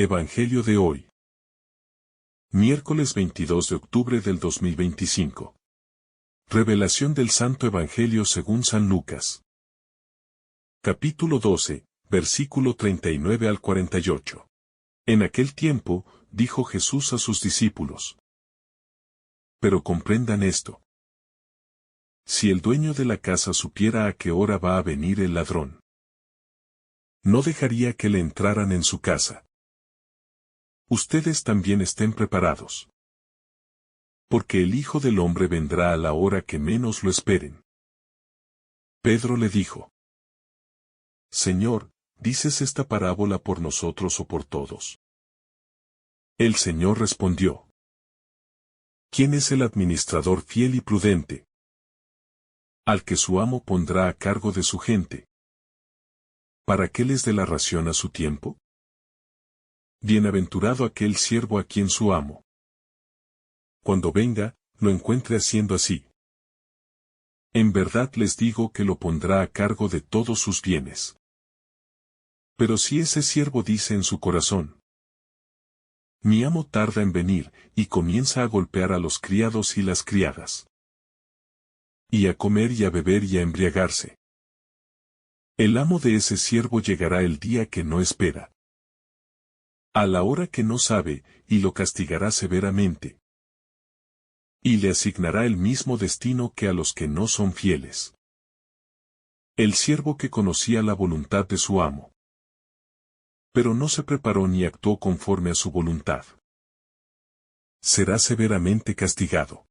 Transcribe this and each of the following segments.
Evangelio de hoy. Miércoles 22 de octubre del 2025. Revelación del Santo Evangelio según San Lucas. Capítulo 12, versículo 39 al 48. En aquel tiempo, dijo Jesús a sus discípulos: Pero comprendan esto. Si el dueño de la casa supiera a qué hora va a venir el ladrón, no dejaría que le entraran en su casa. Ustedes también estén preparados. Porque el Hijo del Hombre vendrá a la hora que menos lo esperen. Pedro le dijo: Señor, ¿dices esta parábola por nosotros o por todos? El Señor respondió: ¿Quién es el administrador fiel y prudente? Al que su amo pondrá a cargo de su gente, ¿para qué les dé la ración a su tiempo? Bienaventurado aquel siervo a quien su amo, cuando venga, lo encuentre haciendo así. En verdad les digo que lo pondrá a cargo de todos sus bienes. Pero si ese siervo dice en su corazón: Mi amo tarda en venir, y comienza a golpear a los criados y las criadas, y a comer y a beber y a embriagarse, el amo de ese siervo llegará el día que no espera, a la hora que no sabe, y lo castigará severamente. Y le asignará el mismo destino que a los que no son fieles. El siervo que conocía la voluntad de su amo, pero no se preparó ni actuó conforme a su voluntad, será severamente castigado.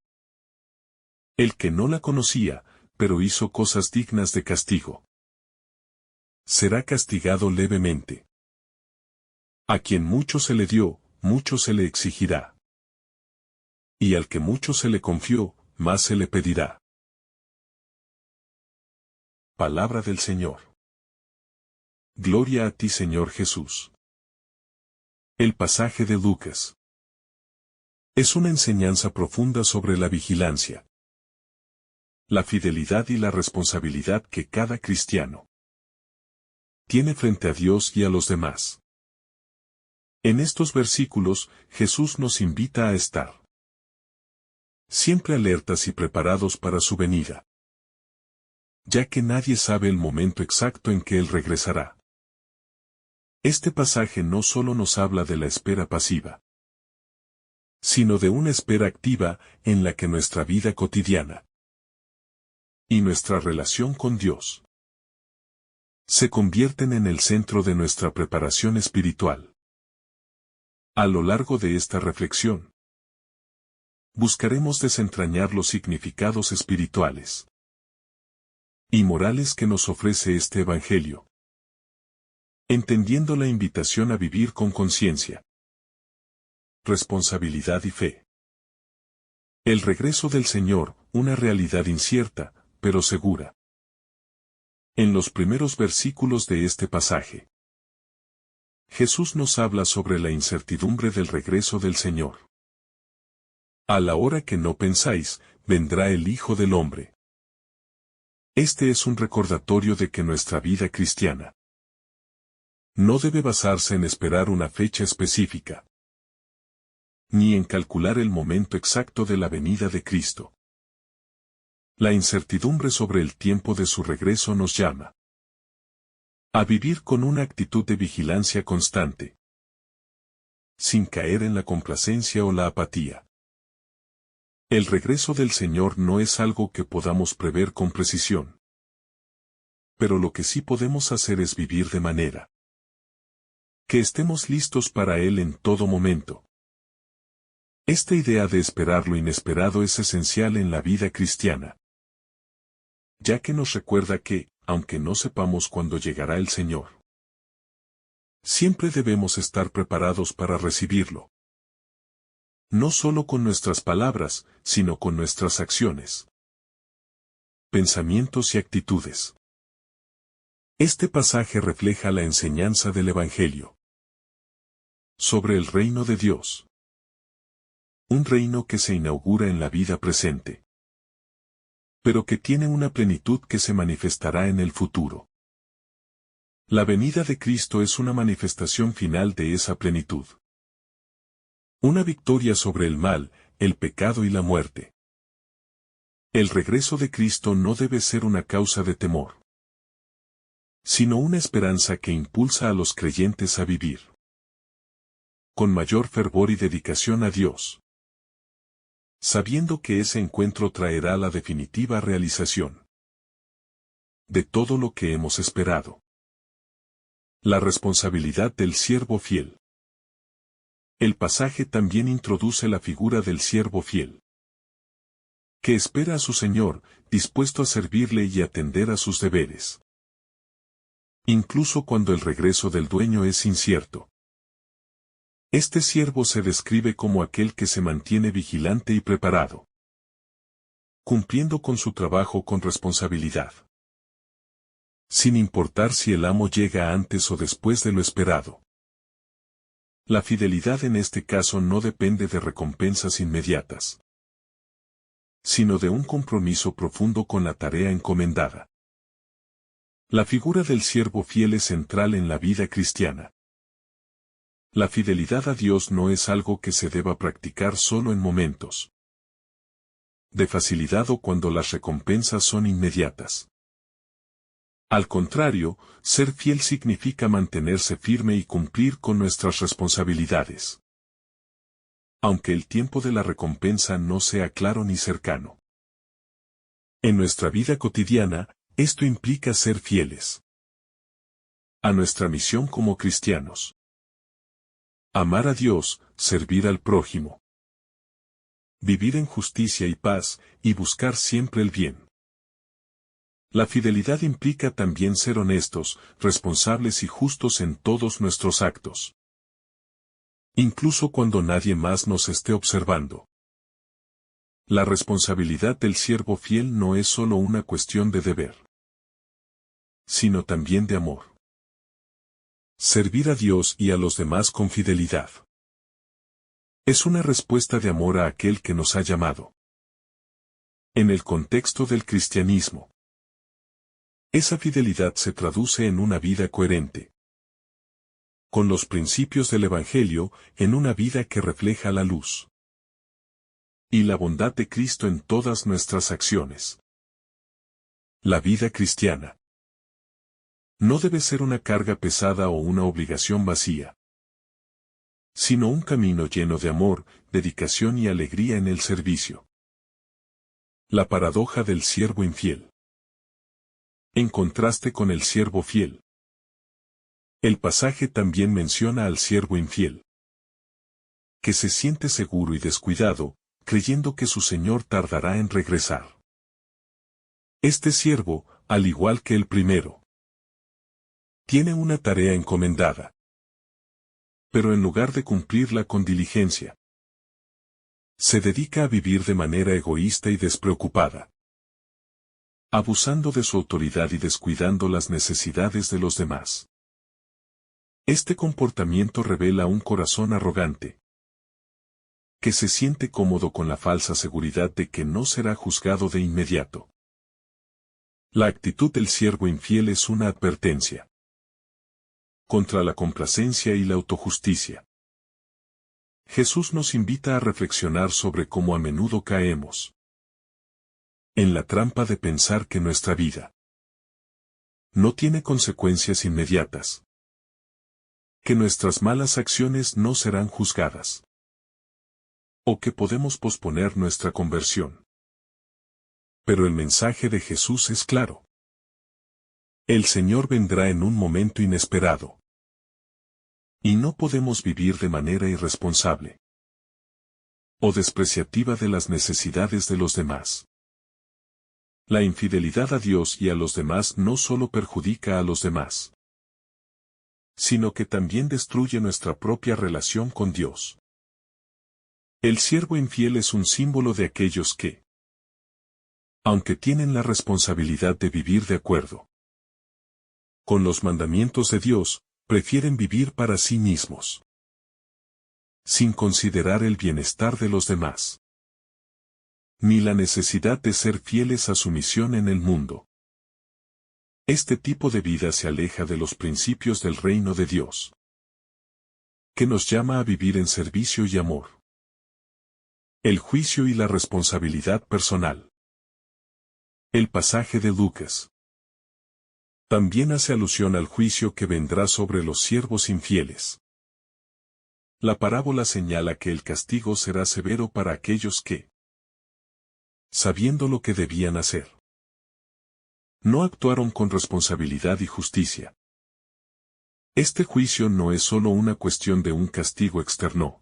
El que no la conocía, pero hizo cosas dignas de castigo, será castigado levemente. A quien mucho se le dio, mucho se le exigirá. Y al que mucho se le confió, más se le pedirá. Palabra del Señor. Gloria a ti, Señor Jesús. El pasaje de Lucas es una enseñanza profunda sobre la vigilancia, la fidelidad y la responsabilidad que cada cristiano tiene frente a Dios y a los demás. En estos versículos, Jesús nos invita a estar siempre alertas y preparados para su venida, ya que nadie sabe el momento exacto en que Él regresará. Este pasaje no solo nos habla de la espera pasiva, sino de una espera activa en la que nuestra vida cotidiana y nuestra relación con Dios se convierten en el centro de nuestra preparación espiritual. A lo largo de esta reflexión, buscaremos desentrañar los significados espirituales y morales que nos ofrece este Evangelio, entendiendo la invitación a vivir con conciencia, responsabilidad y fe. El regreso del Señor, una realidad incierta, pero segura. En los primeros versículos de este pasaje, Jesús nos habla sobre la incertidumbre del regreso del Señor. A la hora que no pensáis, vendrá el Hijo del Hombre. Este es un recordatorio de que nuestra vida cristiana no debe basarse en esperar una fecha específica, ni en calcular el momento exacto de la venida de Cristo. La incertidumbre sobre el tiempo de su regreso nos llama a vivir con una actitud de vigilancia constante, sin caer en la complacencia o la apatía. El regreso del Señor no es algo que podamos prever con precisión, pero lo que sí podemos hacer es vivir de manera que estemos listos para Él en todo momento. Esta idea de esperar lo inesperado es esencial en la vida cristiana, ya que nos recuerda que, aunque no sepamos cuándo llegará el Señor, siempre debemos estar preparados para recibirlo. No solo con nuestras palabras, sino con nuestras acciones, pensamientos y actitudes. Este pasaje refleja la enseñanza del Evangelio sobre el reino de Dios. Un reino que se inaugura en la vida presente, pero que tiene una plenitud que se manifestará en el futuro. La venida de Cristo es una manifestación final de esa plenitud. Una victoria sobre el mal, el pecado y la muerte. El regreso de Cristo no debe ser una causa de temor, sino una esperanza que impulsa a los creyentes a vivir con mayor fervor y dedicación a Dios, sabiendo que ese encuentro traerá la definitiva realización de todo lo que hemos esperado. La responsabilidad del siervo fiel. El pasaje también introduce la figura del siervo fiel, que espera a su Señor, dispuesto a servirle y atender a sus deberes, incluso cuando el regreso del dueño es incierto. Este siervo se describe como aquel que se mantiene vigilante y preparado, cumpliendo con su trabajo con responsabilidad, sin importar si el amo llega antes o después de lo esperado. La fidelidad en este caso no depende de recompensas inmediatas, sino de un compromiso profundo con la tarea encomendada. La figura del siervo fiel es central en la vida cristiana. La fidelidad a Dios no es algo que se deba practicar solo en momentos de facilidad o cuando las recompensas son inmediatas. Al contrario, ser fiel significa mantenerse firme y cumplir con nuestras responsabilidades, aunque el tiempo de la recompensa no sea claro ni cercano. En nuestra vida cotidiana, esto implica ser fieles a nuestra misión como cristianos. Amar a Dios, servir al prójimo, vivir en justicia y paz, y buscar siempre el bien. La fidelidad implica también ser honestos, responsables y justos en todos nuestros actos, incluso cuando nadie más nos esté observando. La responsabilidad del siervo fiel no es solo una cuestión de deber, sino también de amor. Servir a Dios y a los demás con fidelidad es una respuesta de amor a aquel que nos ha llamado. En el contexto del cristianismo, esa fidelidad se traduce en una vida coherente con los principios del Evangelio, en una vida que refleja la luz y la bondad de Cristo en todas nuestras acciones. La vida cristiana no debe ser una carga pesada o una obligación vacía, sino un camino lleno de amor, dedicación y alegría en el servicio. La paradoja del siervo infiel. En contraste con el siervo fiel, el pasaje también menciona al siervo infiel, que se siente seguro y descuidado, creyendo que su Señor tardará en regresar. Este siervo, al igual que el primero, tiene una tarea encomendada, pero en lugar de cumplirla con diligencia, se dedica a vivir de manera egoísta y despreocupada, abusando de su autoridad y descuidando las necesidades de los demás. Este comportamiento revela un corazón arrogante, que se siente cómodo con la falsa seguridad de que no será juzgado de inmediato. La actitud del siervo infiel es una advertencia contra la complacencia y la autojusticia. Jesús nos invita a reflexionar sobre cómo a menudo caemos en la trampa de pensar que nuestra vida no tiene consecuencias inmediatas, que nuestras malas acciones no serán juzgadas, o que podemos posponer nuestra conversión. Pero el mensaje de Jesús es claro. El Señor vendrá en un momento inesperado. Y no podemos vivir de manera irresponsable o despreciativa de las necesidades de los demás. La infidelidad a Dios y a los demás no solo perjudica a los demás, sino que también destruye nuestra propia relación con Dios. El siervo infiel es un símbolo de aquellos que, aunque tienen la responsabilidad de vivir de acuerdo con los mandamientos de Dios, prefieren vivir para sí mismos, sin considerar el bienestar de los demás, ni la necesidad de ser fieles a su misión en el mundo. Este tipo de vida se aleja de los principios del reino de Dios, que nos llama a vivir en servicio y amor. El juicio y la responsabilidad personal. El pasaje de Lucas también hace alusión al juicio que vendrá sobre los siervos infieles. La parábola señala que el castigo será severo para aquellos que, sabiendo lo que debían hacer, no actuaron con responsabilidad y justicia. Este juicio no es solo una cuestión de un castigo externo,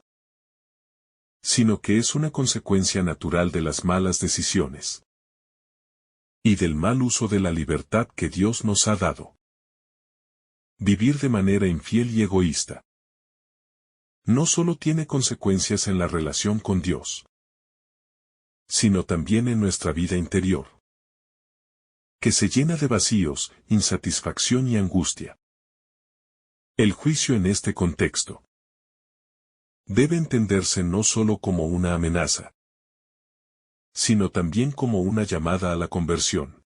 sino que es una consecuencia natural de las malas decisiones y del mal uso de la libertad que Dios nos ha dado. Vivir de manera infiel y egoísta no solo tiene consecuencias en la relación con Dios, sino también en nuestra vida interior, que se llena de vacíos, insatisfacción y angustia. El juicio en este contexto debe entenderse no solo como una amenaza, sino también como una llamada a la conversión.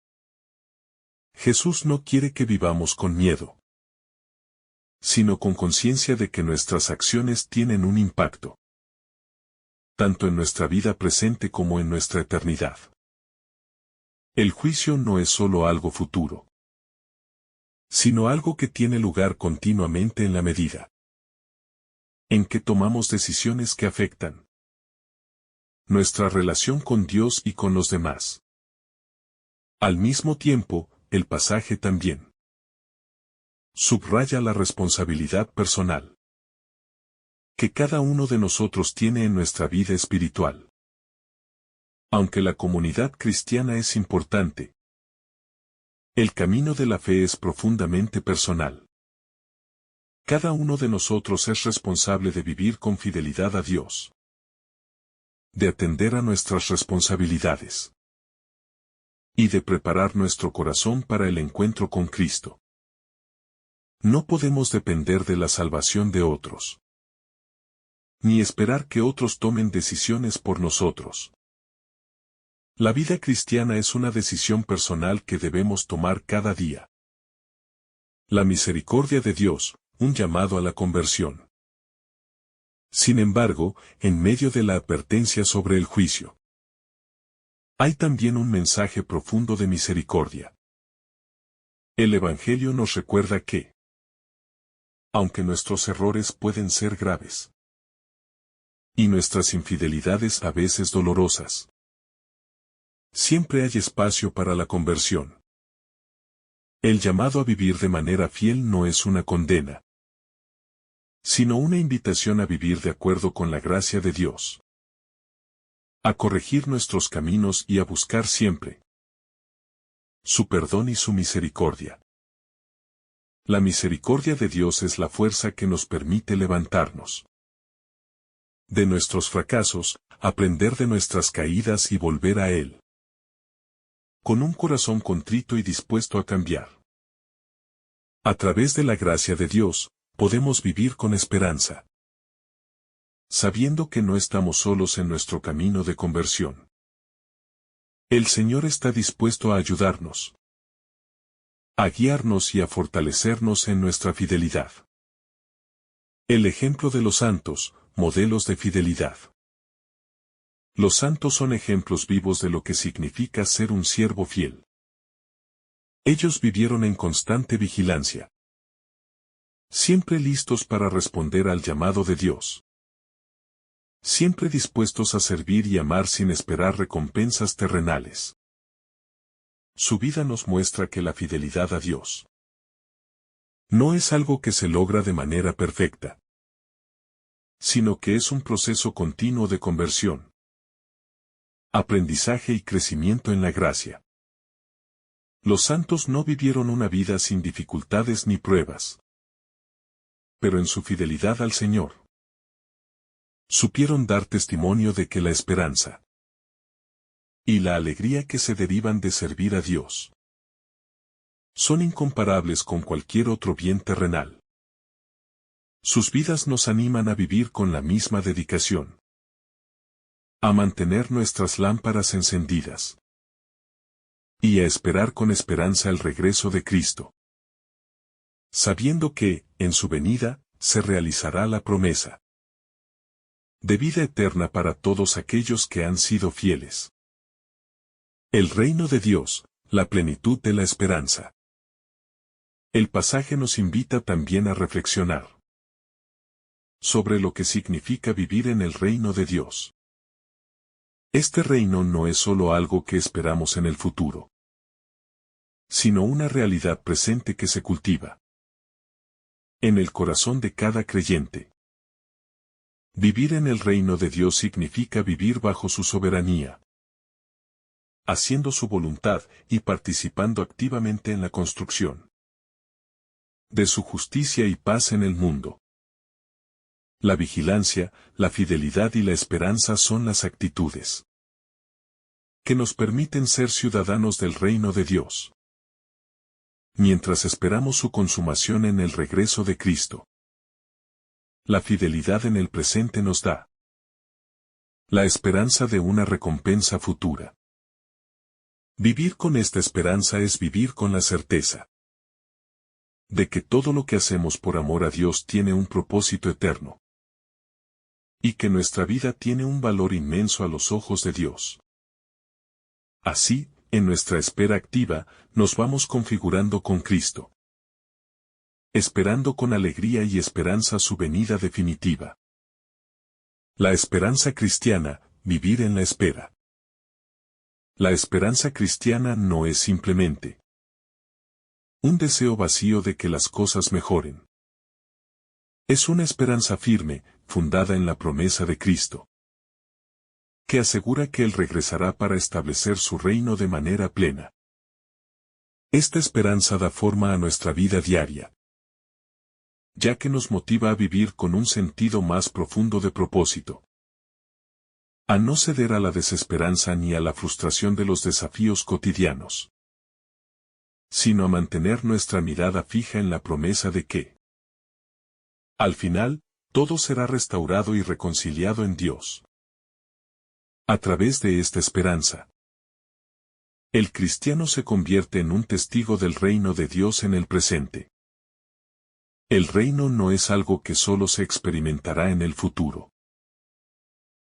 Jesús no quiere que vivamos con miedo, sino con conciencia de que nuestras acciones tienen un impacto, tanto en nuestra vida presente como en nuestra eternidad. El juicio no es solo algo futuro, sino algo que tiene lugar continuamente en la medida en que tomamos decisiones que afectan nuestra relación con Dios y con los demás. Al mismo tiempo, el pasaje también subraya la responsabilidad personal que cada uno de nosotros tiene en nuestra vida espiritual. Aunque la comunidad cristiana es importante, el camino de la fe es profundamente personal. Cada uno de nosotros es responsable de vivir con fidelidad a Dios, de atender a nuestras responsabilidades y de preparar nuestro corazón para el encuentro con Cristo. No podemos depender de la salvación de otros, ni esperar que otros tomen decisiones por nosotros. La vida cristiana es una decisión personal que debemos tomar cada día. La misericordia de Dios, un llamado a la conversión. Sin embargo, en medio de la advertencia sobre el juicio, hay también un mensaje profundo de misericordia. El Evangelio nos recuerda que, aunque nuestros errores pueden ser graves, y nuestras infidelidades a veces dolorosas, siempre hay espacio para la conversión. El llamado a vivir de manera fiel no es una condena, sino una invitación a vivir de acuerdo con la gracia de Dios, a corregir nuestros caminos y a buscar siempre su perdón y su misericordia. La misericordia de Dios es la fuerza que nos permite levantarnos de nuestros fracasos, aprender de nuestras caídas y volver a Él, con un corazón contrito y dispuesto a cambiar. A través de la gracia de Dios, podemos vivir con esperanza, sabiendo que no estamos solos en nuestro camino de conversión. El Señor está dispuesto a ayudarnos, a guiarnos y a fortalecernos en nuestra fidelidad. El ejemplo de los santos, modelos de fidelidad. Los santos son ejemplos vivos de lo que significa ser un siervo fiel. Ellos vivieron en constante vigilancia, siempre listos para responder al llamado de Dios, siempre dispuestos a servir y amar sin esperar recompensas terrenales. Su vida nos muestra que la fidelidad a Dios no es algo que se logra de manera perfecta, sino que es un proceso continuo de conversión, aprendizaje y crecimiento en la gracia. Los santos no vivieron una vida sin dificultades ni pruebas, pero en su fidelidad al Señor, supieron dar testimonio de que la esperanza y la alegría que se derivan de servir a Dios son incomparables con cualquier otro bien terrenal. Sus vidas nos animan a vivir con la misma dedicación, a mantener nuestras lámparas encendidas Y a esperar con esperanza el regreso de Cristo, sabiendo que, en su venida, se realizará la promesa de vida eterna para todos aquellos que han sido fieles. El reino de Dios, la plenitud de la esperanza. El pasaje nos invita también a reflexionar sobre lo que significa vivir en el reino de Dios. Este reino no es solo algo que esperamos en el futuro, sino una realidad presente que se cultiva en el corazón de cada creyente. Vivir en el reino de Dios significa vivir bajo su soberanía, haciendo su voluntad y participando activamente en la construcción de su justicia y paz en el mundo. La vigilancia, la fidelidad y la esperanza son las actitudes que nos permiten ser ciudadanos del reino de Dios, mientras esperamos su consumación en el regreso de Cristo. La fidelidad en el presente nos da la esperanza de una recompensa futura. Vivir con esta esperanza es vivir con la certeza de que todo lo que hacemos por amor a Dios tiene un propósito eterno, y que nuestra vida tiene un valor inmenso a los ojos de Dios. Así, en nuestra espera activa, nos vamos configurando con Cristo, esperando con alegría y esperanza su venida definitiva. La esperanza cristiana, vivir en la espera. La esperanza cristiana no es simplemente un deseo vacío de que las cosas mejoren. Es una esperanza firme, fundada en la promesa de Cristo, que asegura que Él regresará para establecer su reino de manera plena. Esta esperanza da forma a nuestra vida diaria, ya que nos motiva a vivir con un sentido más profundo de propósito, a no ceder a la desesperanza ni a la frustración de los desafíos cotidianos, sino a mantener nuestra mirada fija en la promesa de que, al final, todo será restaurado y reconciliado en Dios. A través de esta esperanza, el cristiano se convierte en un testigo del reino de Dios en el presente. El reino no es algo que solo se experimentará en el futuro.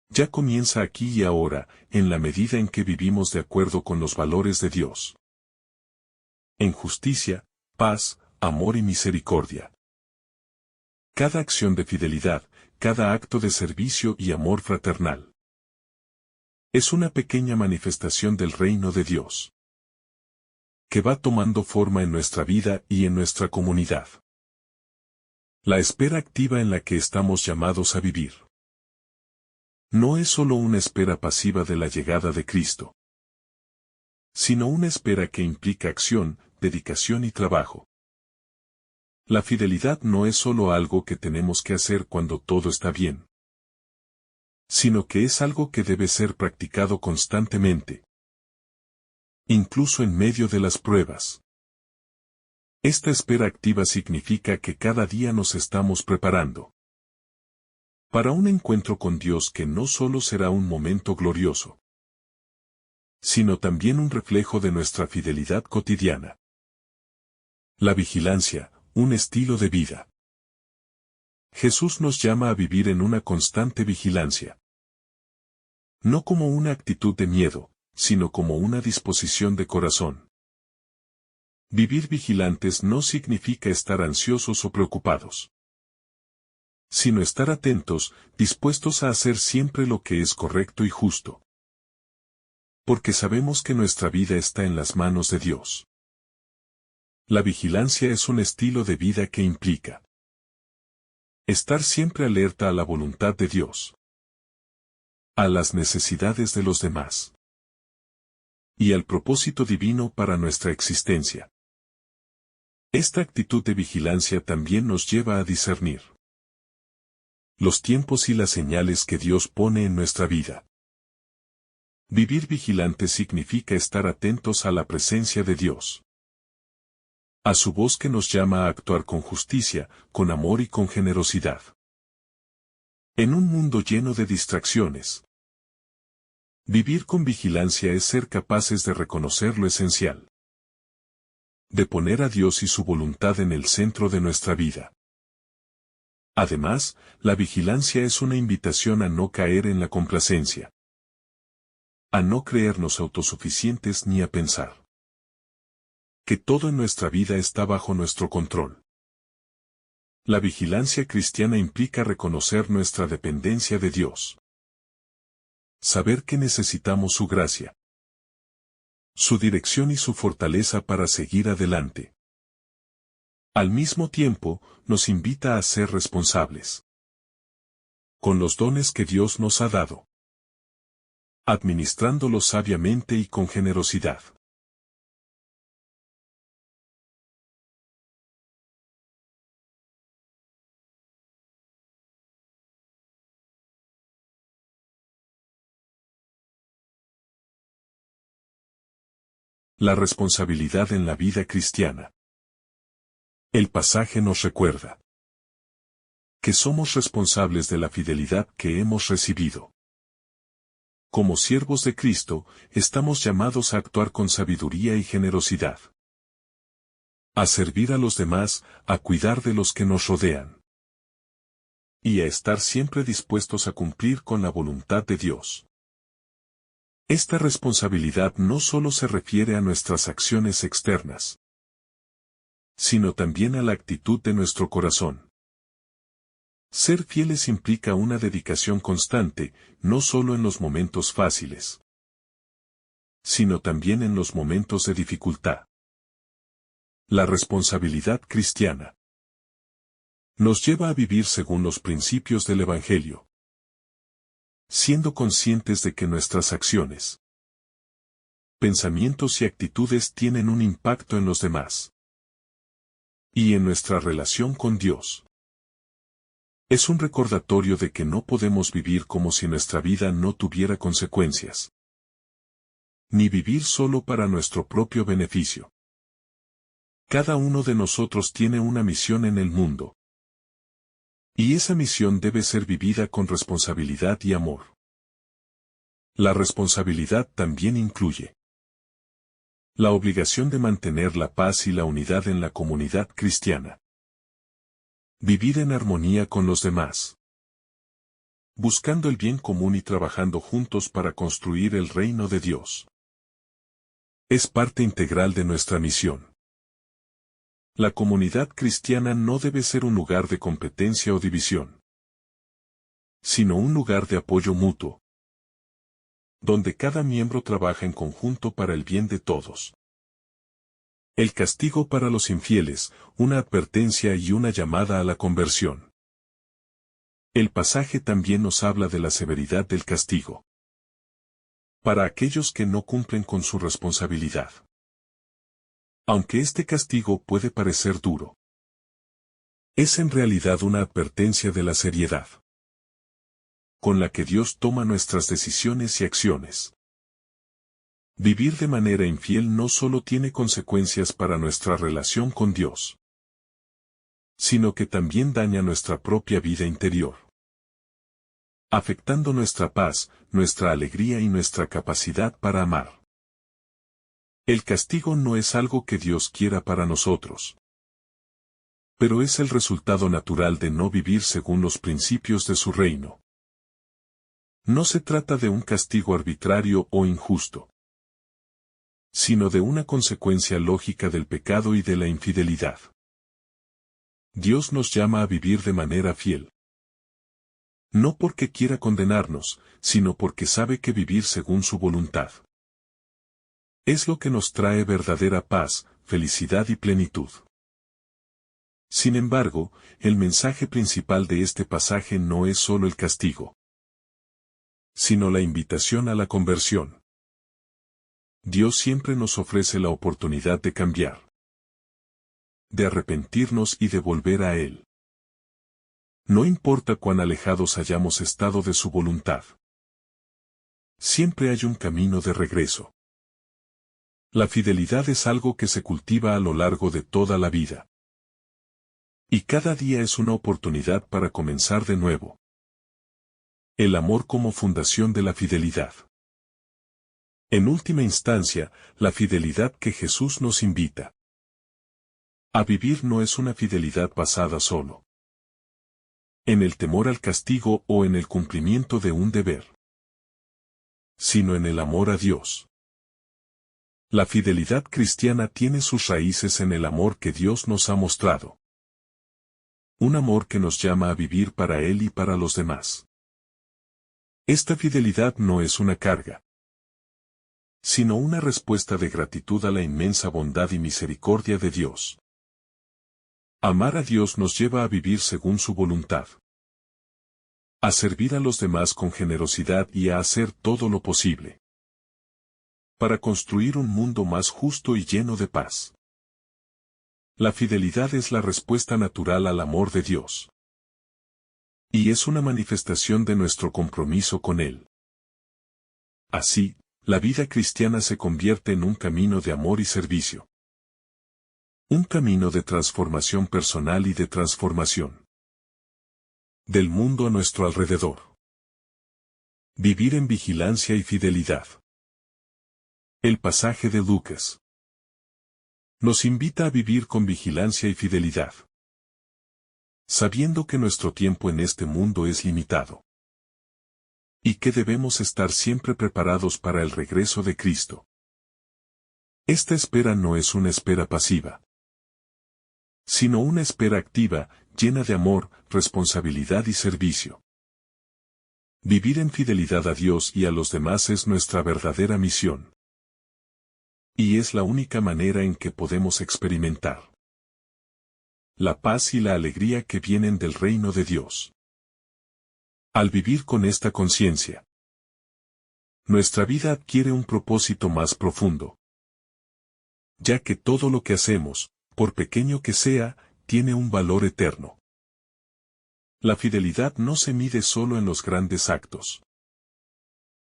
Ya comienza aquí y ahora, en la medida en que vivimos de acuerdo con los valores de Dios. En justicia, paz, amor y misericordia. Cada acción de fidelidad, cada acto de servicio y amor fraternal, es una pequeña manifestación del reino de Dios, que va tomando forma en nuestra vida y en nuestra comunidad. La espera activa en la que estamos llamados a vivir no es solo una espera pasiva de la llegada de Cristo, sino una espera que implica acción, dedicación y trabajo. La fidelidad no es solo algo que tenemos que hacer cuando todo está bien, sino que es algo que debe ser practicado constantemente, incluso en medio de las pruebas. Esta espera activa significa que cada día nos estamos preparando para un encuentro con Dios que no solo será un momento glorioso, sino también un reflejo de nuestra fidelidad cotidiana. La vigilancia, un estilo de vida. Jesús nos llama a vivir en una constante vigilancia. No como una actitud de miedo, sino como una disposición de corazón. Vivir vigilantes no significa estar ansiosos o preocupados, sino estar atentos, dispuestos a hacer siempre lo que es correcto y justo. Porque sabemos que nuestra vida está en las manos de Dios. La vigilancia es un estilo de vida que implica estar siempre alerta a la voluntad de Dios, a las necesidades de los demás y al propósito divino para nuestra existencia. Esta actitud de vigilancia también nos lleva a discernir los tiempos y las señales que Dios pone en nuestra vida. Vivir vigilante significa estar atentos a la presencia de Dios, a su voz que nos llama a actuar con justicia, con amor y con generosidad. En un mundo lleno de distracciones, Vivir con vigilancia es ser capaces de reconocer lo esencial, de poner a Dios y su voluntad en el centro de nuestra vida. Además, la vigilancia es una invitación a no caer en la complacencia, a no creernos autosuficientes ni a pensar que todo en nuestra vida está bajo nuestro control. La vigilancia cristiana implica reconocer nuestra dependencia de Dios, saber que necesitamos su gracia, su dirección y su fortaleza para seguir adelante. Al mismo tiempo, nos invita a ser responsables con los dones que Dios nos ha dado, administrándolos sabiamente y con generosidad. La responsabilidad en la vida cristiana. El pasaje nos recuerda que somos responsables de la fidelidad que hemos recibido. Como siervos de Cristo, estamos llamados a actuar con sabiduría y generosidad, a servir a los demás, a cuidar de los que nos rodean, y a estar siempre dispuestos a cumplir con la voluntad de Dios. Esta responsabilidad no solo se refiere a nuestras acciones externas, sino también a la actitud de nuestro corazón. Ser fieles implica una dedicación constante, no solo en los momentos fáciles, sino también en los momentos de dificultad. La responsabilidad cristiana nos lleva a vivir según los principios del Evangelio, siendo conscientes de que nuestras acciones, pensamientos y actitudes tienen un impacto en los demás y en nuestra relación con Dios. Es un recordatorio de que no podemos vivir como si nuestra vida no tuviera consecuencias, ni vivir solo para nuestro propio beneficio. Cada uno de nosotros tiene una misión en el mundo, y esa misión debe ser vivida con responsabilidad y amor. La responsabilidad también incluye la obligación de mantener la paz y la unidad en la comunidad cristiana. Vivir en armonía con los demás, buscando el bien común y trabajando juntos para construir el reino de Dios. Es parte integral de nuestra misión. La comunidad cristiana no debe ser un lugar de competencia o división, sino un lugar de apoyo mutuo, donde cada miembro trabaja en conjunto para el bien de todos. El castigo para los infieles, una advertencia y una llamada a la conversión. El pasaje también nos habla de la severidad del castigo para aquellos que no cumplen con su responsabilidad. Aunque este castigo puede parecer duro, es en realidad una advertencia de la seriedad con la que Dios toma nuestras decisiones y acciones. Vivir de manera infiel no solo tiene consecuencias para nuestra relación con Dios, sino que también daña nuestra propia vida interior, afectando nuestra paz, nuestra alegría y nuestra capacidad para amar. El castigo no es algo que Dios quiera para nosotros, pero es el resultado natural de no vivir según los principios de su reino. No se trata de un castigo arbitrario o injusto, sino de una consecuencia lógica del pecado y de la infidelidad. Dios nos llama a vivir de manera fiel, no porque quiera condenarnos, sino porque sabe que vivir según su voluntad es lo que nos trae verdadera paz, felicidad y plenitud. Sin embargo, el mensaje principal de este pasaje no es solo el castigo, sino la invitación a la conversión. Dios siempre nos ofrece la oportunidad de cambiar, de arrepentirnos y de volver a Él. No importa cuán alejados hayamos estado de su voluntad, siempre hay un camino de regreso. La fidelidad es algo que se cultiva a lo largo de toda la vida, y cada día es una oportunidad para comenzar de nuevo. El amor como fundación de la fidelidad. En última instancia, la fidelidad que Jesús nos invita a vivir no es una fidelidad basada solo en el temor al castigo o en el cumplimiento de un deber, sino en el amor a Dios. La fidelidad cristiana tiene sus raíces en el amor que Dios nos ha mostrado. Un amor que nos llama a vivir para Él y para los demás. Esta fidelidad no es una carga, sino una respuesta de gratitud a la inmensa bondad y misericordia de Dios. Amar a Dios nos lleva a vivir según su voluntad, a servir a los demás con generosidad y a hacer todo lo posible para construir un mundo más justo y lleno de paz. La fidelidad es la respuesta natural al amor de Dios, y es una manifestación de nuestro compromiso con Él. Así, la vida cristiana se convierte en un camino de amor y servicio. Un camino de transformación personal y de transformación del mundo a nuestro alrededor. Vivir en vigilancia y fidelidad. El pasaje de Lucas nos invita a vivir con vigilancia y fidelidad, sabiendo que nuestro tiempo en este mundo es limitado, y que debemos estar siempre preparados para el regreso de Cristo. Esta espera no es una espera pasiva, sino una espera activa, llena de amor, responsabilidad y servicio. Vivir en fidelidad a Dios y a los demás es nuestra verdadera misión. Y es la única manera en que podemos experimentar la paz y la alegría que vienen del reino de Dios. Al vivir con esta conciencia, nuestra vida adquiere un propósito más profundo, ya que todo lo que hacemos, por pequeño que sea, tiene un valor eterno. La fidelidad no se mide solo en los grandes actos,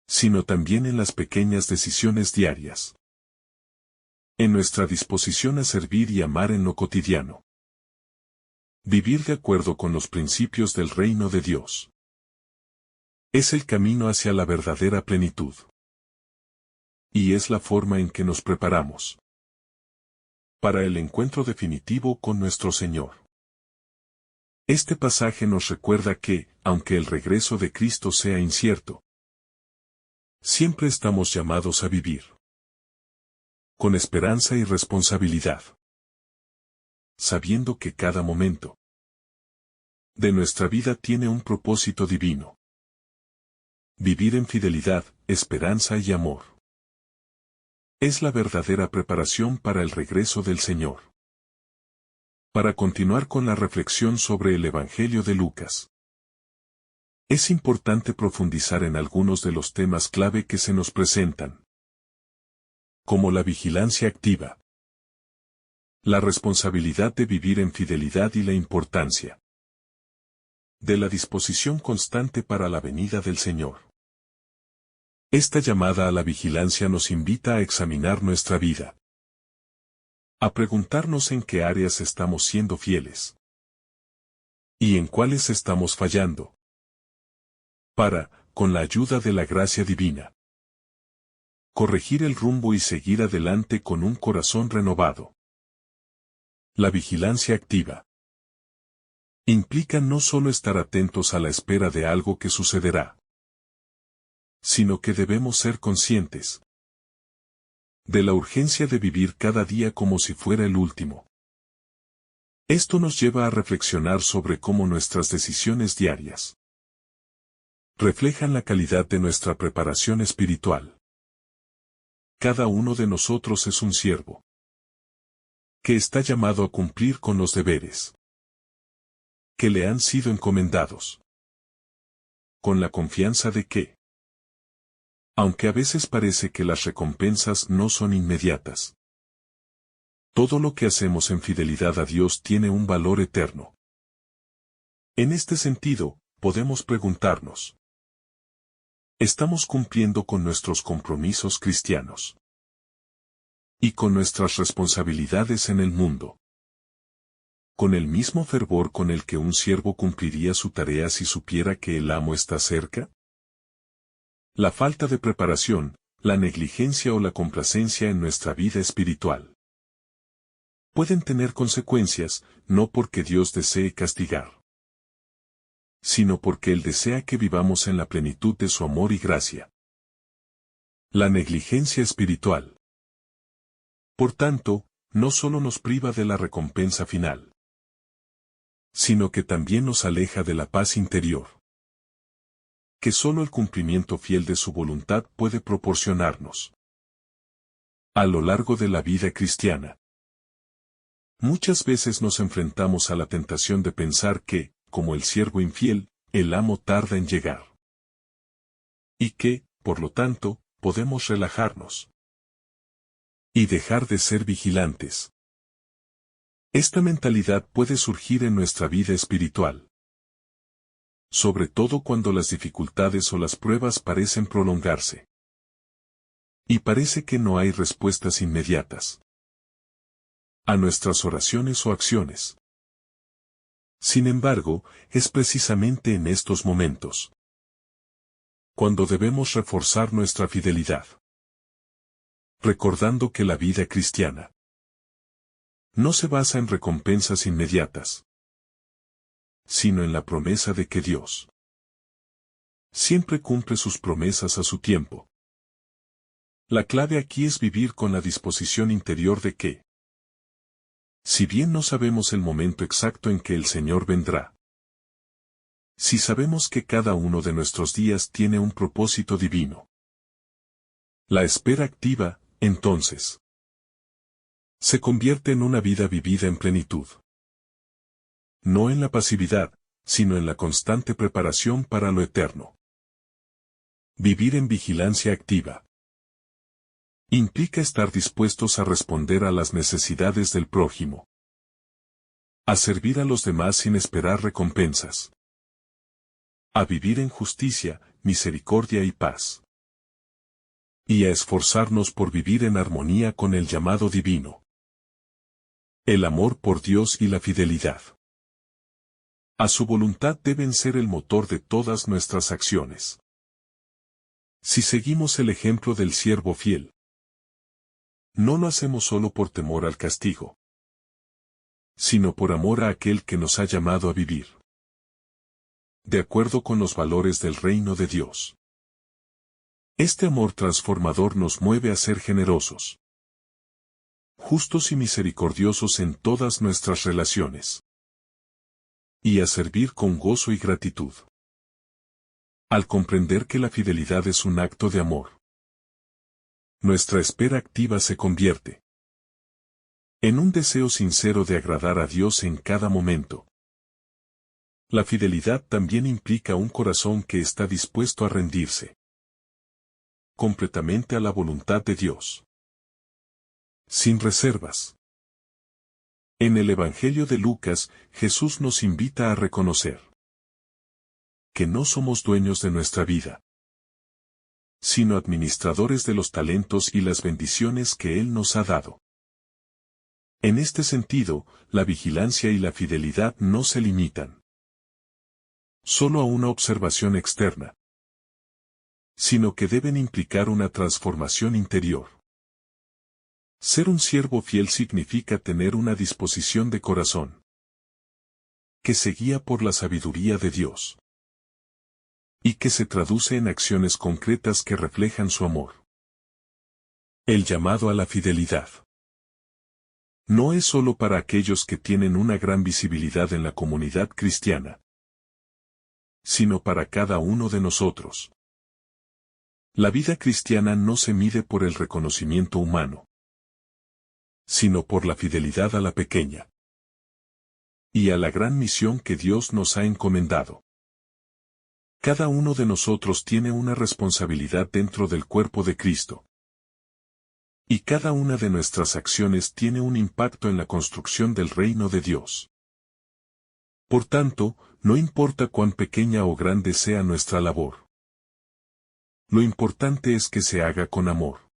sino también en las pequeñas decisiones diarias, en nuestra disposición a servir y amar en lo cotidiano. Vivir de acuerdo con los principios del reino de Dios es el camino hacia la verdadera plenitud. Y es la forma en que nos preparamos para el encuentro definitivo con nuestro Señor. Este pasaje nos recuerda que, aunque el regreso de Cristo sea incierto, siempre estamos llamados a vivir con esperanza y responsabilidad, sabiendo que cada momento de nuestra vida tiene un propósito divino. Vivir en fidelidad, esperanza y amor es la verdadera preparación para el regreso del Señor. Para continuar con la reflexión sobre el Evangelio de Lucas, es importante profundizar en algunos de los temas clave que se nos presentan, como la vigilancia activa, la responsabilidad de vivir en fidelidad y la importancia de la disposición constante para la venida del Señor. Esta llamada a la vigilancia nos invita a examinar nuestra vida, a preguntarnos en qué áreas estamos siendo fieles y en cuáles estamos fallando, para, con la ayuda de la gracia divina, corregir el rumbo y seguir adelante con un corazón renovado. La vigilancia activa implica no solo estar atentos a la espera de algo que sucederá, sino que debemos ser conscientes de la urgencia de vivir cada día como si fuera el último. Esto nos lleva a reflexionar sobre cómo nuestras decisiones diarias reflejan la calidad de nuestra preparación espiritual. Cada uno de nosotros es un siervo que está llamado a cumplir con los deberes que le han sido encomendados, con la confianza de que, aunque a veces parece que las recompensas no son inmediatas, todo lo que hacemos en fidelidad a Dios tiene un valor eterno. En este sentido, podemos preguntarnos: ¿estamos cumpliendo con nuestros compromisos cristianos y con nuestras responsabilidades en el mundo con el mismo fervor con el que un siervo cumpliría su tarea si supiera que el amo está cerca? La falta de preparación, la negligencia o la complacencia en nuestra vida espiritual pueden tener consecuencias, no porque Dios desee castigar, sino porque Él desea que vivamos en la plenitud de su amor y gracia. La negligencia espiritual, por tanto, no solo nos priva de la recompensa final, sino que también nos aleja de la paz interior, que solo el cumplimiento fiel de su voluntad puede proporcionarnos. A lo largo de la vida cristiana, muchas veces nos enfrentamos a la tentación de pensar que, como el siervo infiel, el amo tarda en llegar. Y que, por lo tanto, podemos relajarnos y dejar de ser vigilantes. Esta mentalidad puede surgir en nuestra vida espiritual, sobre todo cuando las dificultades o las pruebas parecen prolongarse. Y parece que no hay respuestas inmediatas a nuestras oraciones o acciones. Sin embargo, es precisamente en estos momentos cuando debemos reforzar nuestra fidelidad, recordando que la vida cristiana no se basa en recompensas inmediatas, sino en la promesa de que Dios siempre cumple sus promesas a su tiempo. La clave aquí es vivir con la disposición interior de que, si bien no sabemos el momento exacto en que el Señor vendrá, si sabemos que cada uno de nuestros días tiene un propósito divino, la espera activa, entonces, se convierte en una vida vivida en plenitud. No en la pasividad, sino en la constante preparación para lo eterno. Vivir en vigilancia activa implica estar dispuestos a responder a las necesidades del prójimo, a servir a los demás sin esperar recompensas, a vivir en justicia, misericordia y paz, y a esforzarnos por vivir en armonía con el llamado divino. El amor por Dios y la fidelidad a su voluntad deben ser el motor de todas nuestras acciones. Si seguimos el ejemplo del siervo fiel, no lo hacemos solo por temor al castigo, sino por amor a aquel que nos ha llamado a vivir de acuerdo con los valores del reino de Dios. Este amor transformador nos mueve a ser generosos, justos y misericordiosos en todas nuestras relaciones, y a servir con gozo y gratitud. Al comprender que la fidelidad es un acto de amor, nuestra espera activa se convierte en un deseo sincero de agradar a Dios en cada momento. La fidelidad también implica un corazón que está dispuesto a rendirse completamente a la voluntad de Dios, sin reservas. En el Evangelio de Lucas, Jesús nos invita a reconocer que no somos dueños de nuestra vida, sino administradores de los talentos y las bendiciones que Él nos ha dado. En este sentido, la vigilancia y la fidelidad no se limitan solo a una observación externa, sino que deben implicar una transformación interior. Ser un siervo fiel significa tener una disposición de corazón que se guía por la sabiduría de Dios y que se traduce en acciones concretas que reflejan su amor. El llamado a la fidelidad no es solo para aquellos que tienen una gran visibilidad en la comunidad cristiana, sino para cada uno de nosotros. La vida cristiana no se mide por el reconocimiento humano, sino por la fidelidad a la pequeña y a la gran misión que Dios nos ha encomendado. Cada uno de nosotros tiene una responsabilidad dentro del cuerpo de Cristo, y cada una de nuestras acciones tiene un impacto en la construcción del reino de Dios. Por tanto, no importa cuán pequeña o grande sea nuestra labor, lo importante es que se haga con amor,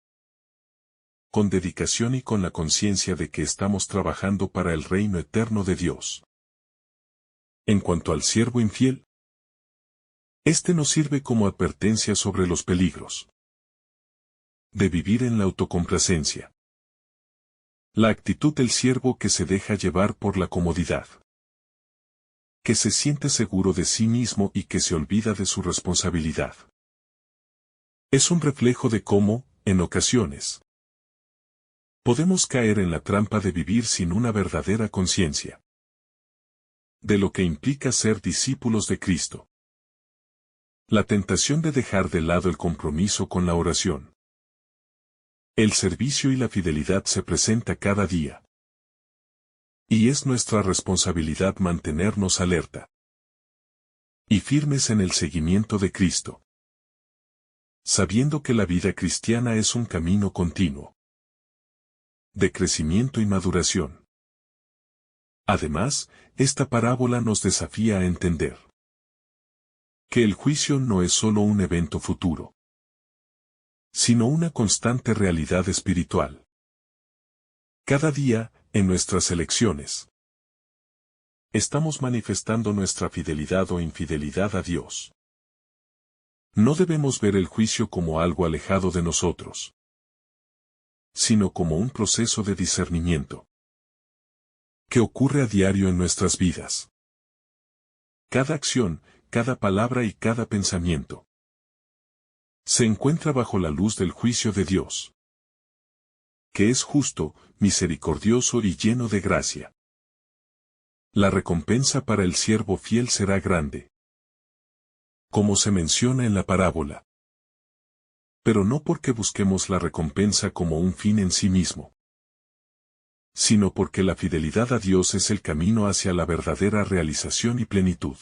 con dedicación y con la conciencia de que estamos trabajando para el reino eterno de Dios. En cuanto al siervo infiel, este nos sirve como advertencia sobre los peligros de vivir en la autocomplacencia. La actitud del siervo que se deja llevar por la comodidad. Que se siente seguro de sí mismo y que se olvida de su responsabilidad. Es un reflejo de cómo, en ocasiones, podemos caer en la trampa de vivir sin una verdadera conciencia de lo que implica ser discípulos de Cristo. La tentación de dejar de lado el compromiso con la oración. El servicio y la fidelidad se presenta cada día. Y es nuestra responsabilidad mantenernos alerta y firmes en el seguimiento de Cristo, sabiendo que la vida cristiana es un camino continuo de crecimiento y maduración. Además, esta parábola nos desafía a entender que el juicio no es solo un evento futuro, sino una constante realidad espiritual. Cada día, en nuestras elecciones, estamos manifestando nuestra fidelidad o infidelidad a Dios. No debemos ver el juicio como algo alejado de nosotros, sino como un proceso de discernimiento que ocurre a diario en nuestras vidas. Cada acción, cada palabra y cada pensamiento se encuentra bajo la luz del juicio de Dios, que es justo, misericordioso y lleno de gracia. La recompensa para el siervo fiel será grande, como se menciona en la parábola. Pero no porque busquemos la recompensa como un fin en sí mismo, sino porque la fidelidad a Dios es el camino hacia la verdadera realización y plenitud.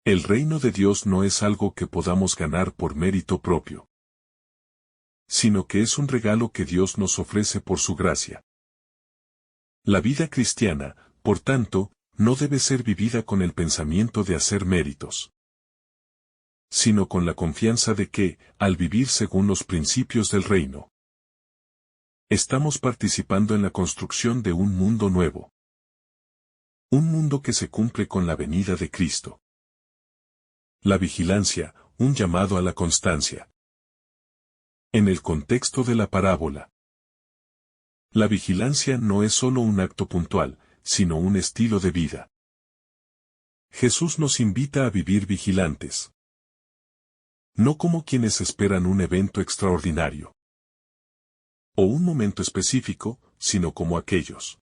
El reino de Dios no es algo que podamos ganar por mérito propio, sino que es un regalo que Dios nos ofrece por su gracia. La vida cristiana, por tanto, no debe ser vivida con el pensamiento de hacer méritos, sino con la confianza de que, al vivir según los principios del reino, estamos participando en la construcción de un mundo nuevo. Un mundo que se cumple con la venida de Cristo. La vigilancia, un llamado a la constancia. En el contexto de la parábola, la vigilancia no es solo un acto puntual, sino un estilo de vida. Jesús nos invita a vivir vigilantes. No como quienes esperan un evento extraordinario o un momento específico, sino como aquellos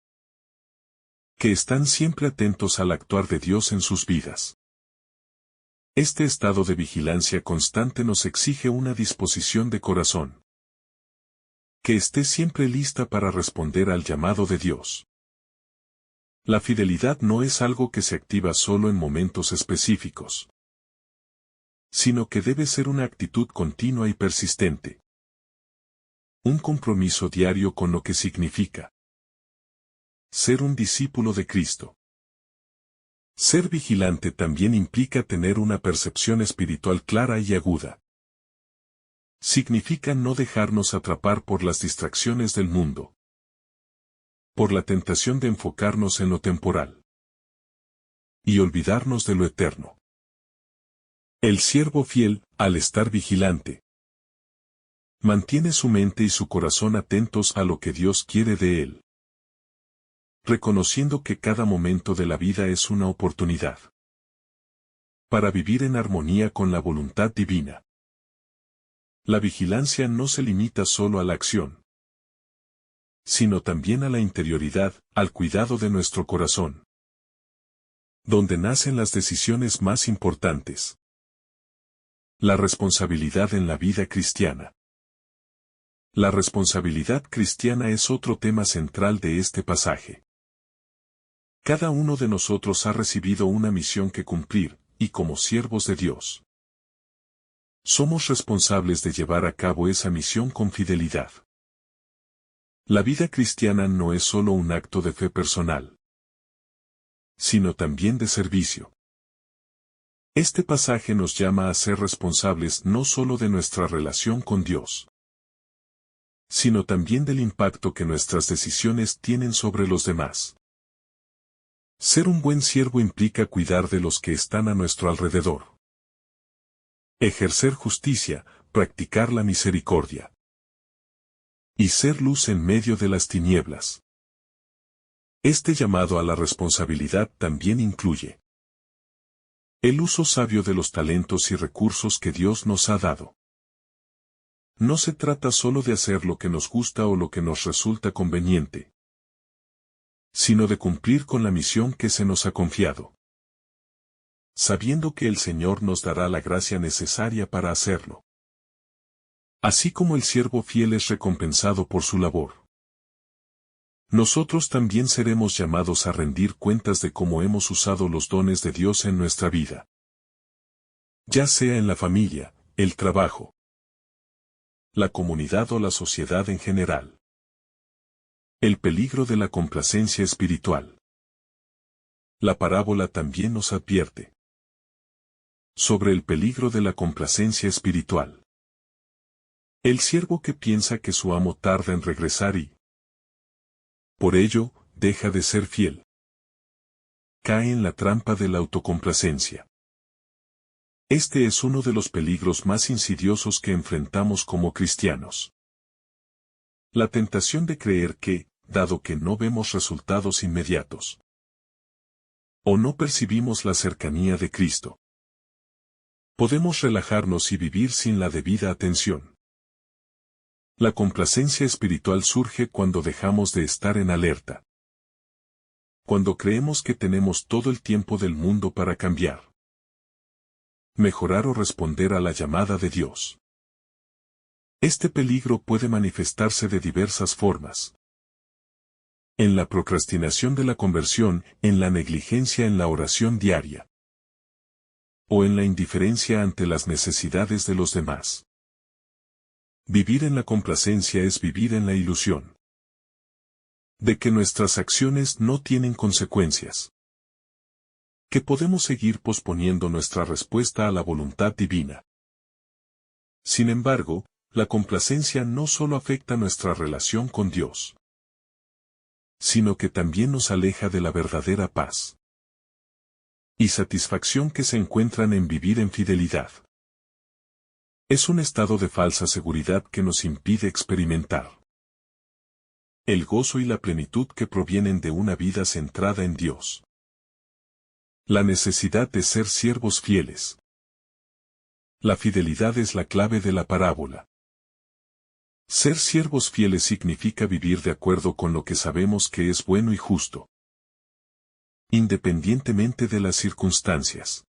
que están siempre atentos al actuar de Dios en sus vidas. Este estado de vigilancia constante nos exige una disposición de corazón que esté siempre lista para responder al llamado de Dios. La fidelidad no es algo que se activa solo en momentos específicos, sino que debe ser una actitud continua y persistente. Un compromiso diario con lo que significa ser un discípulo de Cristo. Ser vigilante también implica tener una percepción espiritual clara y aguda. Significa no dejarnos atrapar por las distracciones del mundo, por la tentación de enfocarnos en lo temporal y olvidarnos de lo eterno. El siervo fiel, al estar vigilante, mantiene su mente y su corazón atentos a lo que Dios quiere de él, reconociendo que cada momento de la vida es una oportunidad para vivir en armonía con la voluntad divina. La vigilancia no se limita solo a la acción, sino también a la interioridad, al cuidado de nuestro corazón, donde nacen las decisiones más importantes. La responsabilidad en la vida cristiana. La responsabilidad cristiana es otro tema central de este pasaje. Cada uno de nosotros ha recibido una misión que cumplir, y como siervos de Dios, somos responsables de llevar a cabo esa misión con fidelidad. La vida cristiana no es solo un acto de fe personal, sino también de servicio. Este pasaje nos llama a ser responsables no solo de nuestra relación con Dios, sino también del impacto que nuestras decisiones tienen sobre los demás. Ser un buen siervo implica cuidar de los que están a nuestro alrededor. Ejercer justicia, practicar la misericordia. y ser luz en medio de las tinieblas. Este llamado a la responsabilidad también incluye el uso sabio de los talentos y recursos que Dios nos ha dado. No se trata solo de hacer lo que nos gusta o lo que nos resulta conveniente, sino de cumplir con la misión que se nos ha confiado, sabiendo que el Señor nos dará la gracia necesaria para hacerlo. Así como el siervo fiel es recompensado por su labor, nosotros también seremos llamados a rendir cuentas de cómo hemos usado los dones de Dios en nuestra vida, ya sea en la familia, el trabajo, la comunidad o la sociedad en general. El peligro de la complacencia espiritual. La parábola también nos advierte sobre el peligro de la complacencia espiritual. El siervo que piensa que su amo tarda en regresar y, por ello, deja de ser fiel, cae en la trampa de la autocomplacencia. Este es uno de los peligros más insidiosos que enfrentamos como cristianos. La tentación de creer que, dado que no vemos resultados inmediatos, o no percibimos la cercanía de Cristo, podemos relajarnos y vivir sin la debida atención. La complacencia espiritual surge cuando dejamos de estar en alerta, cuando creemos que tenemos todo el tiempo del mundo para cambiar, mejorar o responder a la llamada de Dios. Este peligro puede manifestarse de diversas formas. En la procrastinación de la conversión, en la negligencia en la oración diaria, o en la indiferencia ante las necesidades de los demás. Vivir en la complacencia es vivir en la ilusión de que nuestras acciones no tienen consecuencias, que podemos seguir posponiendo nuestra respuesta a la voluntad divina. Sin embargo, la complacencia no solo afecta nuestra relación con Dios, sino que también nos aleja de la verdadera paz y satisfacción que se encuentran en vivir en fidelidad. Es un estado de falsa seguridad que nos impide experimentar el gozo y la plenitud que provienen de una vida centrada en Dios. La necesidad de ser siervos fieles. La fidelidad es la clave de la parábola. Ser siervos fieles significa vivir de acuerdo con lo que sabemos que es bueno y justo, independientemente de las circunstancias.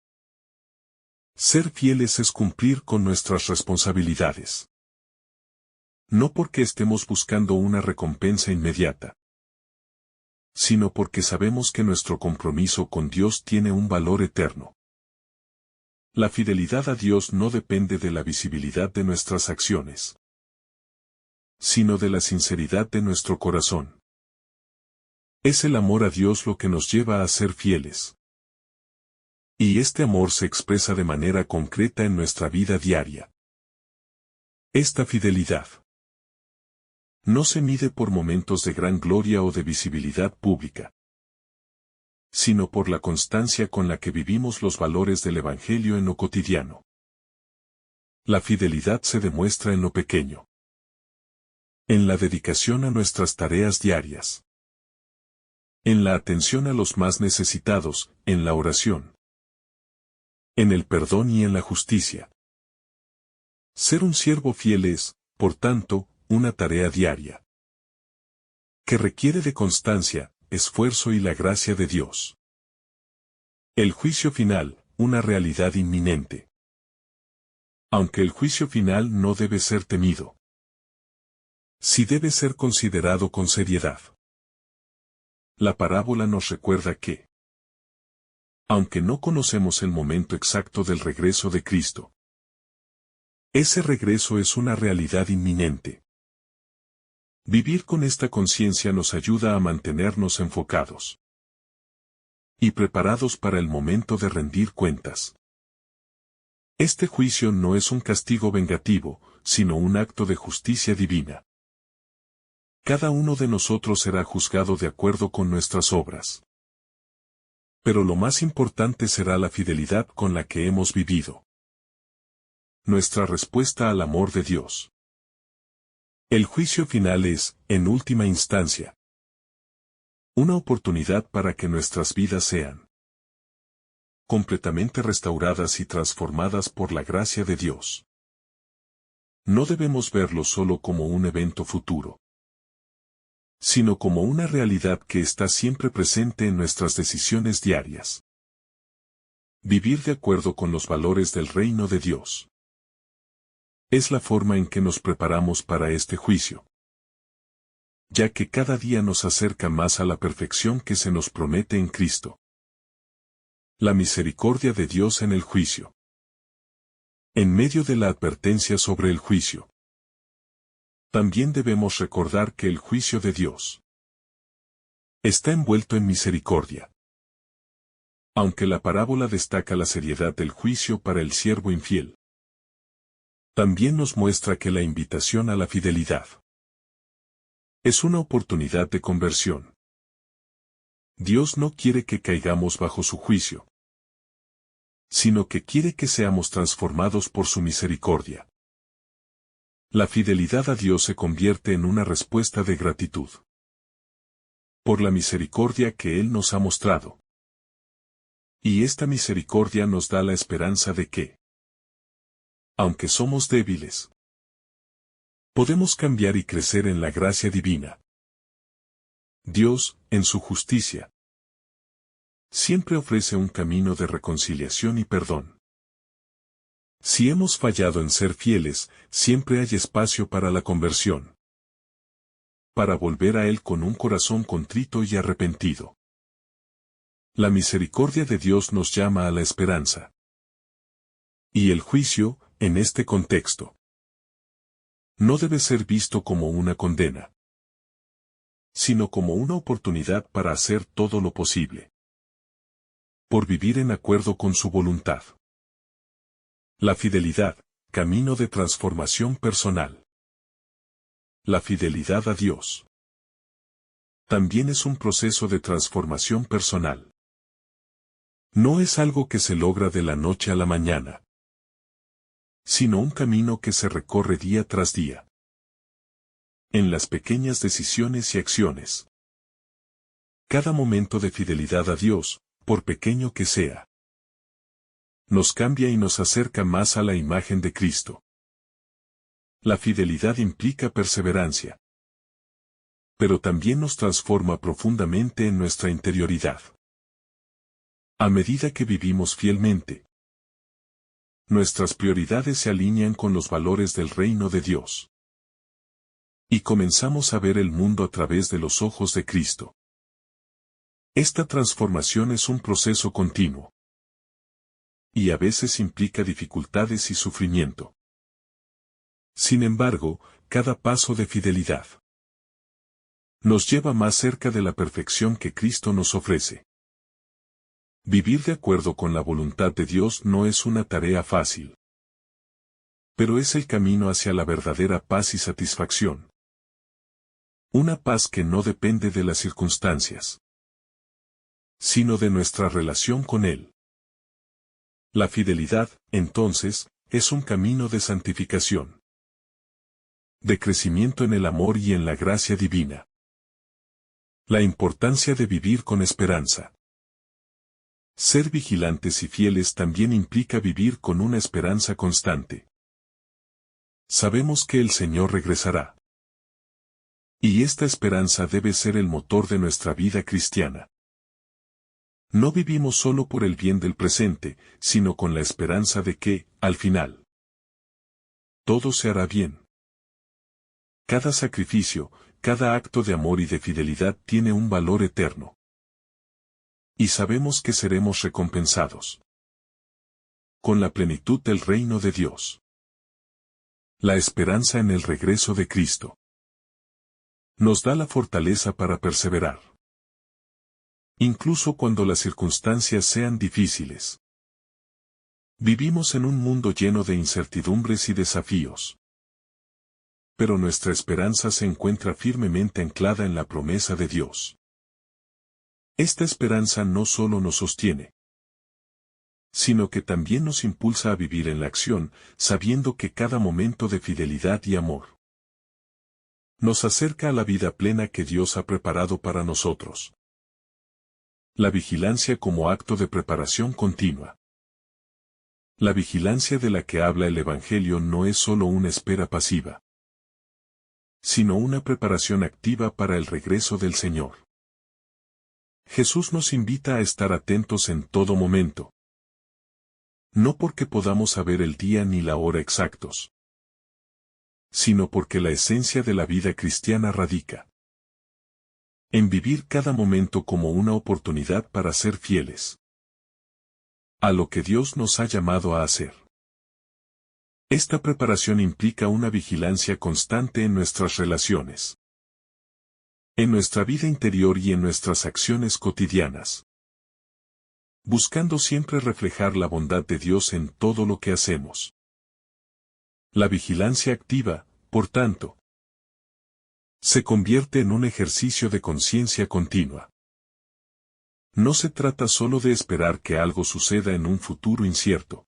Ser fieles es cumplir con nuestras responsabilidades. No porque estemos buscando una recompensa inmediata, sino porque sabemos que nuestro compromiso con Dios tiene un valor eterno. La fidelidad a Dios no depende de la visibilidad de nuestras acciones, sino de la sinceridad de nuestro corazón. Es el amor a Dios lo que nos lleva a ser fieles. Y este amor se expresa de manera concreta en nuestra vida diaria. Esta fidelidad no se mide por momentos de gran gloria o de visibilidad pública, sino por la constancia con la que vivimos los valores del Evangelio en lo cotidiano. La fidelidad se demuestra en lo pequeño, en la dedicación a nuestras tareas diarias, en la atención a los más necesitados, en la oración, en el perdón y en la justicia. Ser un siervo fiel es, por tanto, una tarea diaria, que requiere de constancia, esfuerzo y la gracia de Dios. El juicio final, una realidad inminente. Aunque el juicio final no debe ser temido, sí debe ser considerado con seriedad. La parábola nos recuerda que, aunque no conocemos el momento exacto del regreso de Cristo, ese regreso es una realidad inminente. Vivir con esta conciencia nos ayuda a mantenernos enfocados y preparados para el momento de rendir cuentas. Este juicio no es un castigo vengativo, sino un acto de justicia divina. Cada uno de nosotros será juzgado de acuerdo con nuestras obras. Pero lo más importante será la fidelidad con la que hemos vivido. Nuestra respuesta al amor de Dios. El juicio final es, en última instancia, una oportunidad para que nuestras vidas sean completamente restauradas y transformadas por la gracia de Dios. No debemos verlo solo como un evento futuro, sino como una realidad que está siempre presente en nuestras decisiones diarias. Vivir de acuerdo con los valores del reino de Dios es la forma en que nos preparamos para este juicio, ya que cada día nos acerca más a la perfección que se nos promete en Cristo. La misericordia de Dios en el juicio. En medio de la advertencia sobre el juicio, también debemos recordar que el juicio de Dios está envuelto en misericordia. Aunque la parábola destaca la seriedad del juicio para el siervo infiel, también nos muestra que la invitación a la fidelidad es una oportunidad de conversión. Dios no quiere que caigamos bajo su juicio, sino que quiere que seamos transformados por su misericordia. La fidelidad a Dios se convierte en una respuesta de gratitud por la misericordia que Él nos ha mostrado. Y esta misericordia nos da la esperanza de que, aunque somos débiles, podemos cambiar y crecer en la gracia divina. Dios, en su justicia, siempre ofrece un camino de reconciliación y perdón. Si hemos fallado en ser fieles, siempre hay espacio para la conversión, para volver a Él con un corazón contrito y arrepentido. La misericordia de Dios nos llama a la esperanza. Y el juicio, en este contexto, no debe ser visto como una condena, sino como una oportunidad para hacer todo lo posible por vivir en acuerdo con su voluntad. La fidelidad, camino de transformación personal. La fidelidad a Dios también es un proceso de transformación personal. No es algo que se logra de la noche a la mañana, sino un camino que se recorre día tras día, en las pequeñas decisiones y acciones. Cada momento de fidelidad a Dios, por pequeño que sea, nos cambia y nos acerca más a la imagen de Cristo. La fidelidad implica perseverancia, pero también nos transforma profundamente en nuestra interioridad. A medida que vivimos fielmente, nuestras prioridades se alinean con los valores del reino de Dios. Y comenzamos a ver el mundo a través de los ojos de Cristo. Esta transformación es un proceso continuo. Y a veces implica dificultades y sufrimiento. Sin embargo, cada paso de fidelidad nos lleva más cerca de la perfección que Cristo nos ofrece. Vivir de acuerdo con la voluntad de Dios no es una tarea fácil, pero es el camino hacia la verdadera paz y satisfacción. Una paz que no depende de las circunstancias, sino de nuestra relación con Él. La fidelidad, entonces, es un camino de santificación, de crecimiento en el amor y en la gracia divina. La importancia de vivir con esperanza. Ser vigilantes y fieles también implica vivir con una esperanza constante. Sabemos que el Señor regresará. Y esta esperanza debe ser el motor de nuestra vida cristiana. No vivimos solo por el bien del presente, sino con la esperanza de que, al final, todo se hará bien. Cada sacrificio, cada acto de amor y de fidelidad tiene un valor eterno. Y sabemos que seremos recompensados con la plenitud del reino de Dios. La esperanza en el regreso de Cristo nos da la fortaleza para perseverar, incluso cuando las circunstancias sean difíciles. Vivimos en un mundo lleno de incertidumbres y desafíos. Pero nuestra esperanza se encuentra firmemente anclada en la promesa de Dios. Esta esperanza no solo nos sostiene, sino que también nos impulsa a vivir en la acción, sabiendo que cada momento de fidelidad y amor Nos acerca a la vida plena que Dios ha preparado para nosotros. La vigilancia como acto de preparación continua. La vigilancia de la que habla el Evangelio no es solo una espera pasiva, sino una preparación activa para el regreso del Señor. Jesús nos invita a estar atentos en todo momento. No porque podamos saber el día ni la hora exactos, sino porque la esencia de la vida cristiana radica en vivir cada momento como una oportunidad para ser fieles a lo que Dios nos ha llamado a hacer. Esta preparación implica una vigilancia constante en nuestras relaciones, en nuestra vida interior y en nuestras acciones cotidianas, buscando siempre reflejar la bondad de Dios en todo lo que hacemos. La vigilancia activa, por tanto, se convierte en un ejercicio de conciencia continua. No se trata solo de esperar que algo suceda en un futuro incierto,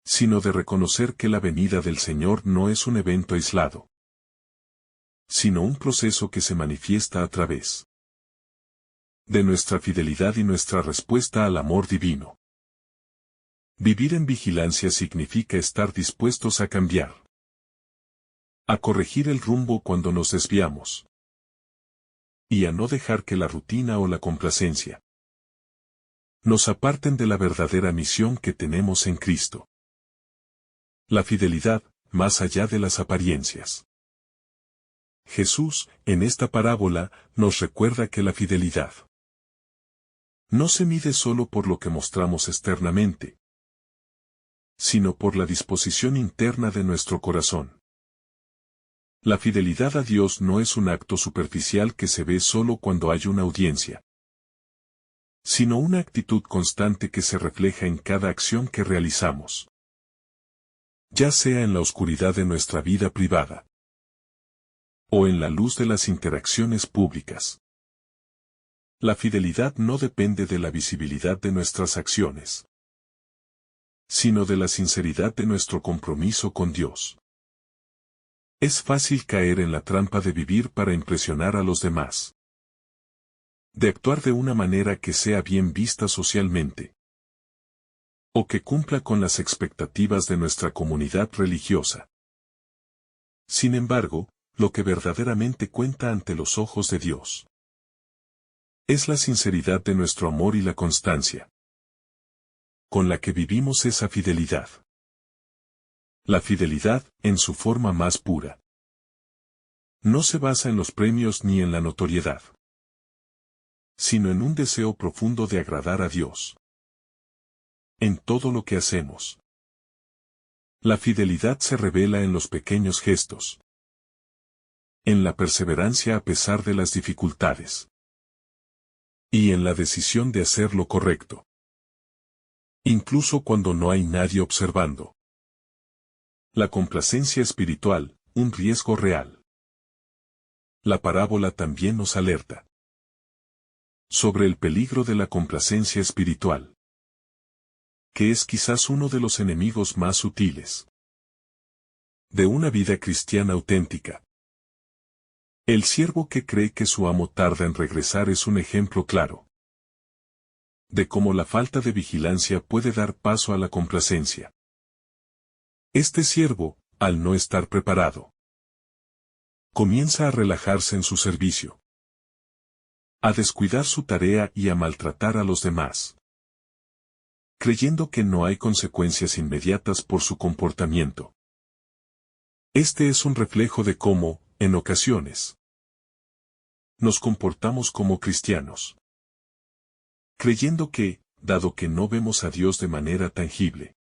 sino de reconocer que la venida del Señor no es un evento aislado, sino un proceso que se manifiesta a través de nuestra fidelidad y nuestra respuesta al amor divino. Vivir en vigilancia significa estar dispuestos a cambiar, a corregir el rumbo cuando nos desviamos, y a no dejar que la rutina o la complacencia nos aparten de la verdadera misión que tenemos en Cristo. La fidelidad, más allá de las apariencias. Jesús, en esta parábola, nos recuerda que la fidelidad no se mide solo por lo que mostramos externamente, sino por la disposición interna de nuestro corazón. La fidelidad a Dios no es un acto superficial que se ve solo cuando hay una audiencia, sino una actitud constante que se refleja en cada acción que realizamos, ya sea en la oscuridad de nuestra vida privada o en la luz de las interacciones públicas. La fidelidad no depende de la visibilidad de nuestras acciones, sino de la sinceridad de nuestro compromiso con Dios. Es fácil caer en la trampa de vivir para impresionar a los demás, de actuar de una manera que sea bien vista socialmente, o que cumpla con las expectativas de nuestra comunidad religiosa. Sin embargo, lo que verdaderamente cuenta ante los ojos de Dios es la sinceridad de nuestro amor y la constancia con la que vivimos esa fidelidad. La fidelidad, en su forma más pura, no se basa en los premios ni en la notoriedad, sino en un deseo profundo de agradar a Dios en todo lo que hacemos. La fidelidad se revela en los pequeños gestos, en la perseverancia a pesar de las dificultades, y en la decisión de hacer lo correcto, incluso cuando no hay nadie observando. La complacencia espiritual, un riesgo real. La parábola también nos alerta sobre el peligro de la complacencia espiritual, que es quizás uno de los enemigos más sutiles de una vida cristiana auténtica. El siervo que cree que su amo tarda en regresar es un ejemplo claro de cómo la falta de vigilancia puede dar paso a la complacencia. Este siervo, al no estar preparado, comienza a relajarse en su servicio, a descuidar su tarea y a maltratar a los demás, creyendo que no hay consecuencias inmediatas por su comportamiento. Este es un reflejo de cómo, en ocasiones, nos comportamos como cristianos, creyendo que, dado que no vemos a Dios de manera tangible,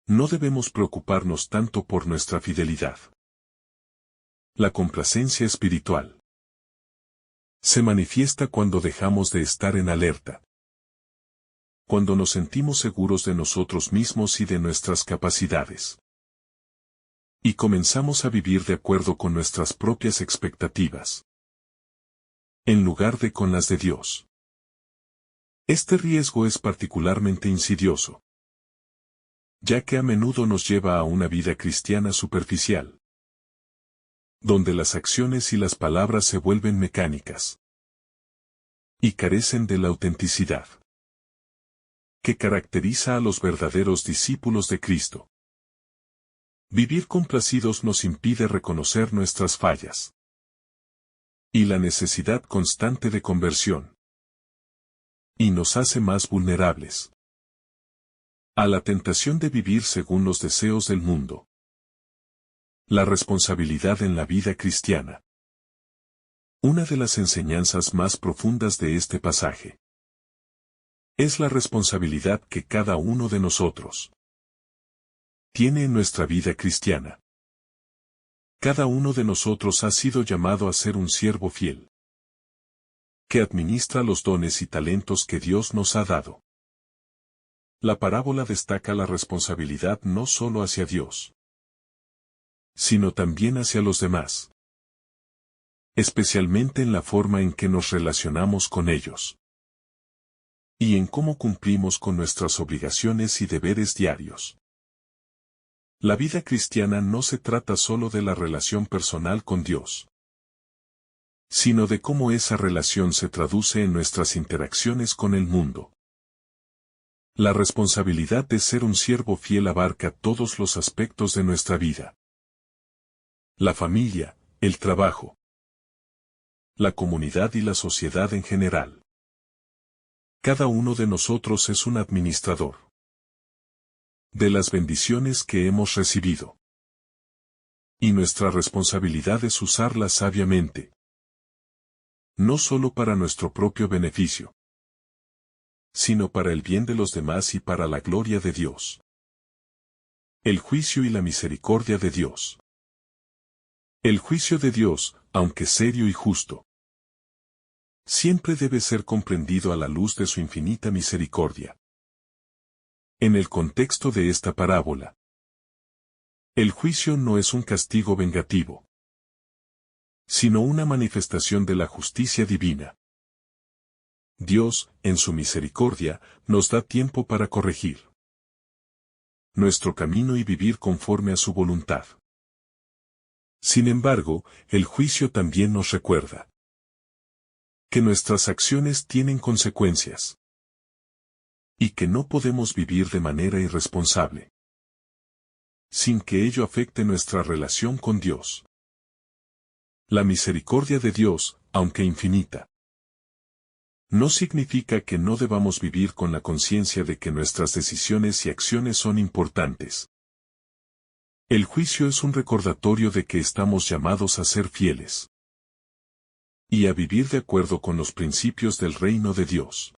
no debemos preocuparnos tanto por nuestra fidelidad. La complacencia espiritual se manifiesta cuando dejamos de estar en alerta, cuando nos sentimos seguros de nosotros mismos y de nuestras capacidades, y comenzamos a vivir de acuerdo con nuestras propias expectativas, en lugar de con las de Dios. Este riesgo es particularmente insidioso, ya que a menudo nos lleva a una vida cristiana superficial, donde las acciones y las palabras se vuelven mecánicas y carecen de la autenticidad que caracteriza a los verdaderos discípulos de Cristo. Vivir complacidos nos impide reconocer nuestras fallas y la necesidad constante de conversión, y nos hace más vulnerables a la tentación de vivir según los deseos del mundo. La responsabilidad en la vida cristiana. Una de las enseñanzas más profundas de este pasaje es la responsabilidad que cada uno de nosotros tiene en nuestra vida cristiana. Cada uno de nosotros ha sido llamado a ser un siervo fiel, que administra los dones y talentos que Dios nos ha dado. La parábola destaca la responsabilidad no solo hacia Dios, sino también hacia los demás, especialmente en la forma en que nos relacionamos con ellos y en cómo cumplimos con nuestras obligaciones y deberes diarios. La vida cristiana no se trata solo de la relación personal con Dios, sino de cómo esa relación se traduce en nuestras interacciones con el mundo. La responsabilidad de ser un siervo fiel abarca todos los aspectos de nuestra vida: la familia, el trabajo, la comunidad y la sociedad en general. Cada uno de nosotros es un administrador de las bendiciones que hemos recibido, y nuestra responsabilidad es usarlas sabiamente, no solo para nuestro propio beneficio, sino para el bien de los demás y para la gloria de Dios. El juicio y la misericordia de Dios. El juicio de Dios, aunque serio y justo, siempre debe ser comprendido a la luz de su infinita misericordia. En el contexto de esta parábola, el juicio no es un castigo vengativo, sino una manifestación de la justicia divina. Dios, en su misericordia, nos da tiempo para corregir nuestro camino y vivir conforme a su voluntad. Sin embargo, el juicio también nos recuerda que nuestras acciones tienen consecuencias y que no podemos vivir de manera irresponsable sin que ello afecte nuestra relación con Dios. La misericordia de Dios, aunque infinita, no significa que no debamos vivir con la conciencia de que nuestras decisiones y acciones son importantes. El juicio es un recordatorio de que estamos llamados a ser fieles y a vivir de acuerdo con los principios del reino de Dios.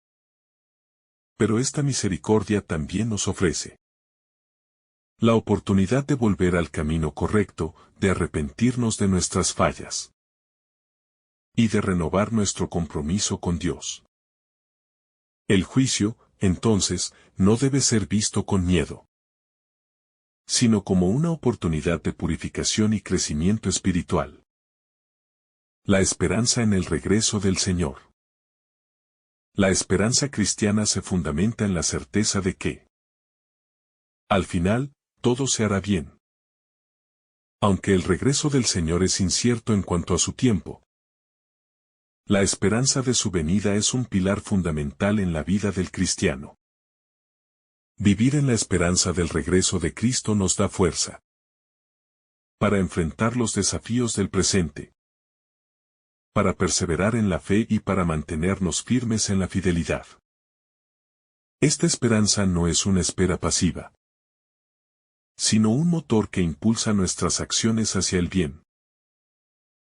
Pero esta misericordia también nos ofrece la oportunidad de volver al camino correcto, de arrepentirnos de nuestras fallas y de renovar nuestro compromiso con Dios. El juicio, entonces, no debe ser visto con miedo, sino como una oportunidad de purificación y crecimiento espiritual. La esperanza en el regreso del Señor. La esperanza cristiana se fundamenta en la certeza de que, al final, todo se hará bien. Aunque el regreso del Señor es incierto en cuanto a su tiempo, la esperanza de su venida es un pilar fundamental en la vida del cristiano. Vivir en la esperanza del regreso de Cristo nos da fuerza para enfrentar los desafíos del presente, para perseverar en la fe y para mantenernos firmes en la fidelidad. Esta esperanza no es una espera pasiva, sino un motor que impulsa nuestras acciones hacia el bien,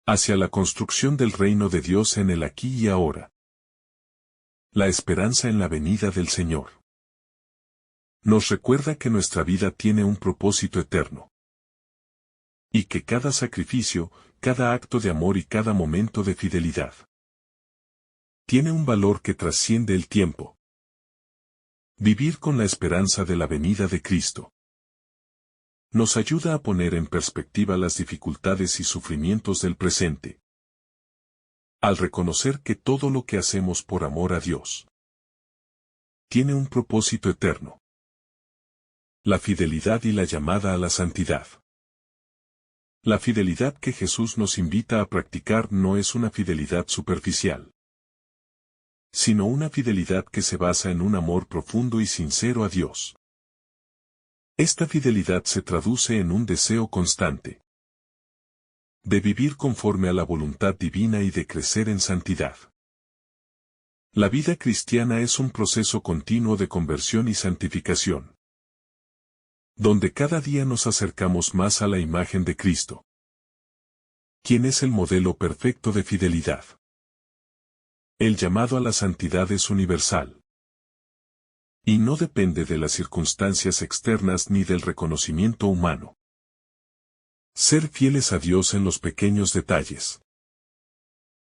hacia la construcción del reino de Dios en el aquí y ahora. La esperanza en la venida del Señor nos recuerda que nuestra vida tiene un propósito eterno, y que cada sacrificio, cada acto de amor y cada momento de fidelidad tiene un valor que trasciende el tiempo. Vivir con la esperanza de la venida de Cristo nos ayuda a poner en perspectiva las dificultades y sufrimientos del presente, al reconocer que todo lo que hacemos por amor a Dios tiene un propósito eterno: la fidelidad y la llamada a la santidad. La fidelidad que Jesús nos invita a practicar no es una fidelidad superficial, sino una fidelidad que se basa en un amor profundo y sincero a Dios. Esta fidelidad se traduce en un deseo constante de vivir conforme a la voluntad divina y de crecer en santidad. La vida cristiana es un proceso continuo de conversión y santificación, donde cada día nos acercamos más a la imagen de Cristo, quien es el modelo perfecto de fidelidad. El llamado a la santidad es universal, y no depende de las circunstancias externas ni del reconocimiento humano. Ser fieles a Dios en los pequeños detalles,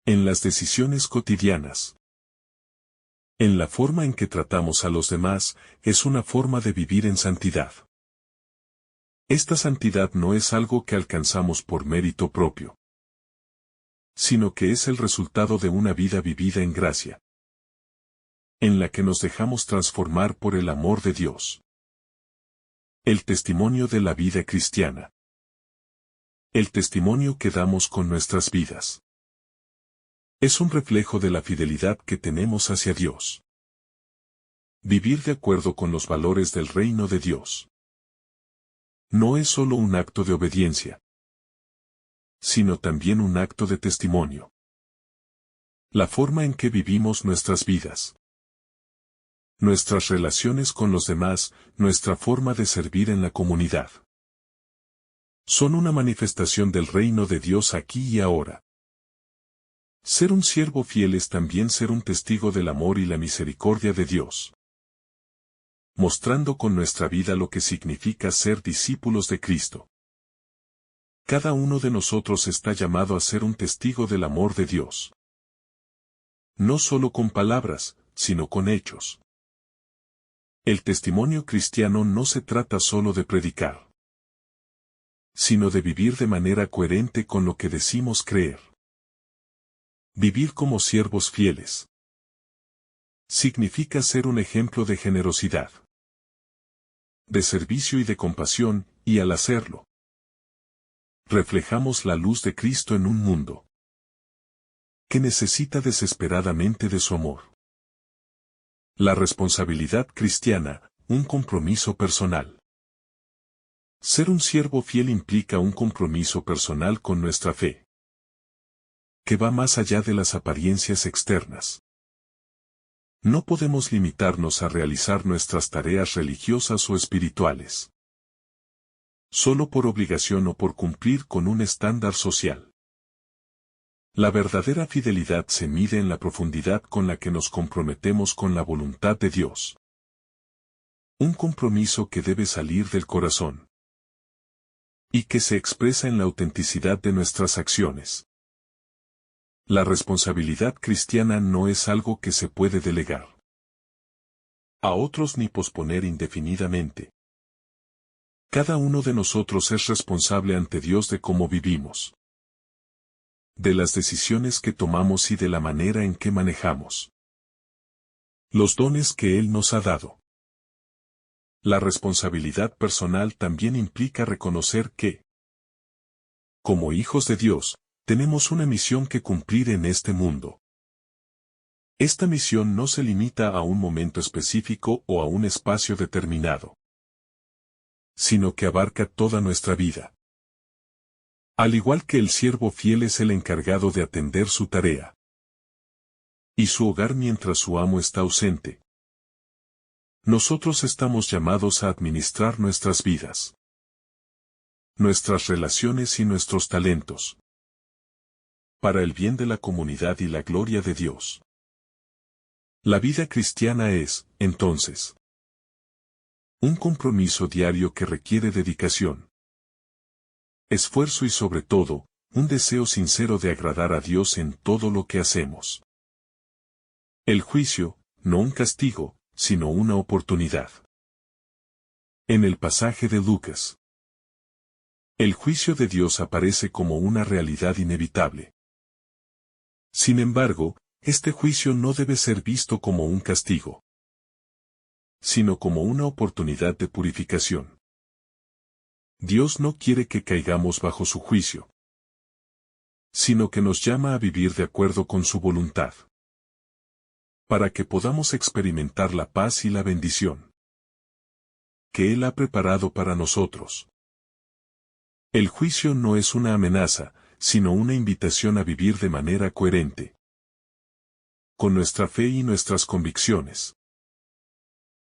en las decisiones cotidianas, en la forma en que tratamos a los demás, es una forma de vivir en santidad. Esta santidad no es algo que alcanzamos por mérito propio, sino que es el resultado de una vida vivida en gracia, en la que nos dejamos transformar por el amor de Dios. El testimonio de la vida cristiana. El testimonio que damos con nuestras vidas es un reflejo de la fidelidad que tenemos hacia Dios. Vivir de acuerdo con los valores del reino de Dios no es solo un acto de obediencia, sino también un acto de testimonio. La forma en que vivimos nuestras vidas, nuestras relaciones con los demás, nuestra forma de servir en la comunidad, son una manifestación del reino de Dios aquí y ahora. Ser un siervo fiel es también ser un testigo del amor y la misericordia de Dios, mostrando con nuestra vida lo que significa ser discípulos de Cristo. Cada uno de nosotros está llamado a ser un testigo del amor de Dios, no solo con palabras, sino con hechos. El testimonio cristiano no se trata solo de predicar, sino de vivir de manera coherente con lo que decimos creer. Vivir como siervos fieles significa ser un ejemplo de generosidad, de servicio y de compasión, y al hacerlo, reflejamos la luz de Cristo en un mundo que necesita desesperadamente de su amor. La responsabilidad cristiana, un compromiso personal. Ser un siervo fiel implica un compromiso personal con nuestra fe, que va más allá de las apariencias externas. No podemos limitarnos a realizar nuestras tareas religiosas o espirituales, solo por obligación o por cumplir con un estándar social. La verdadera fidelidad se mide en la profundidad con la que nos comprometemos con la voluntad de Dios. Un compromiso que debe salir del corazón y que se expresa en la autenticidad de nuestras acciones. La responsabilidad cristiana no es algo que se puede delegar a otros ni posponer indefinidamente. Cada uno de nosotros es responsable ante Dios de cómo vivimos, de las decisiones que tomamos y de la manera en que manejamos los dones que Él nos ha dado. La responsabilidad personal también implica reconocer que, como hijos de Dios, tenemos una misión que cumplir en este mundo. Esta misión no se limita a un momento específico o a un espacio determinado, sino que abarca toda nuestra vida. Al igual que el siervo fiel es el encargado de atender su tarea y su hogar mientras su amo está ausente, nosotros estamos llamados a administrar nuestras vidas, nuestras relaciones y nuestros talentos, para el bien de la comunidad y la gloria de Dios. La vida cristiana es, entonces, un compromiso diario que requiere dedicación, esfuerzo y sobre todo, un deseo sincero de agradar a Dios en todo lo que hacemos. El juicio, no un castigo, sino una oportunidad. En el pasaje de Lucas, el juicio de Dios aparece como una realidad inevitable. Sin embargo, este juicio no debe ser visto como un castigo, sino como una oportunidad de purificación. Dios no quiere que caigamos bajo su juicio, sino que nos llama a vivir de acuerdo con su voluntad, para que podamos experimentar la paz y la bendición que Él ha preparado para nosotros. El juicio no es una amenaza, sino una invitación a vivir de manera coherente con nuestra fe y nuestras convicciones.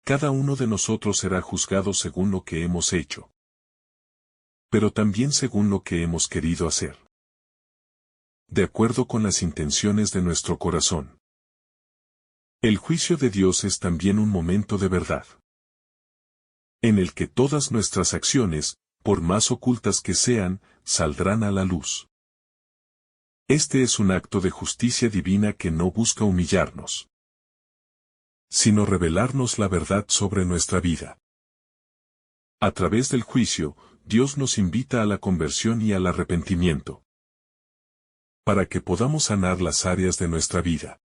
Cada uno de nosotros será juzgado según lo que hemos hecho, pero también según lo que hemos querido hacer, de acuerdo con las intenciones de nuestro corazón. El juicio de Dios es también un momento de verdad, en el que todas nuestras acciones, por más ocultas que sean, saldrán a la luz. Este es un acto de justicia divina que no busca humillarnos, sino revelarnos la verdad sobre nuestra vida. A través del juicio, Dios nos invita a la conversión y al arrepentimiento, para que podamos sanar las áreas de nuestra vida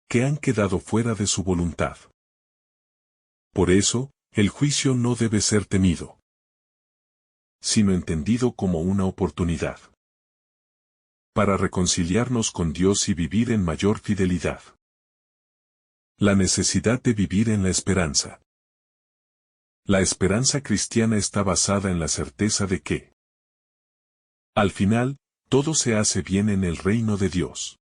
que han quedado fuera de su voluntad. Por eso, el juicio no debe ser temido, sino entendido como una oportunidad para reconciliarnos con Dios y vivir en mayor fidelidad. La necesidad de vivir en la esperanza. La esperanza cristiana está basada en la certeza de que, al final, todo se hace bien en el reino de Dios.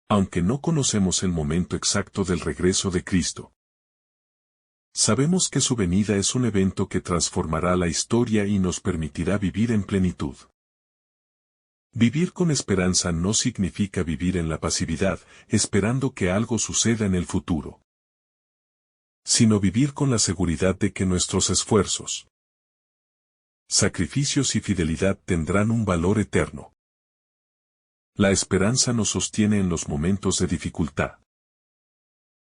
Aunque no conocemos el momento exacto del regreso de Cristo, sabemos que su venida es un evento que transformará la historia y nos permitirá vivir en plenitud. Vivir con esperanza no significa vivir en la pasividad, esperando que algo suceda en el futuro, sino vivir con la seguridad de que nuestros esfuerzos, sacrificios y fidelidad tendrán un valor eterno. La esperanza nos sostiene en los momentos de dificultad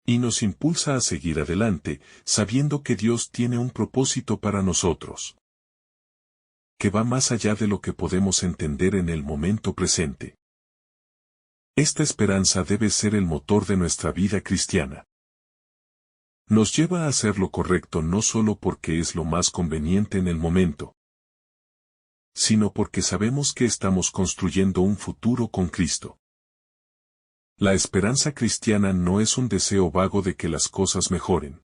y nos impulsa a seguir adelante, sabiendo que Dios tiene un propósito para nosotros, que va más allá de lo que podemos entender en el momento presente. Esta esperanza debe ser el motor de nuestra vida cristiana. Nos lleva a hacer lo correcto no solo porque es lo más conveniente en el momento, sino porque sabemos que estamos construyendo un futuro con Cristo. La esperanza cristiana no es un deseo vago de que las cosas mejoren,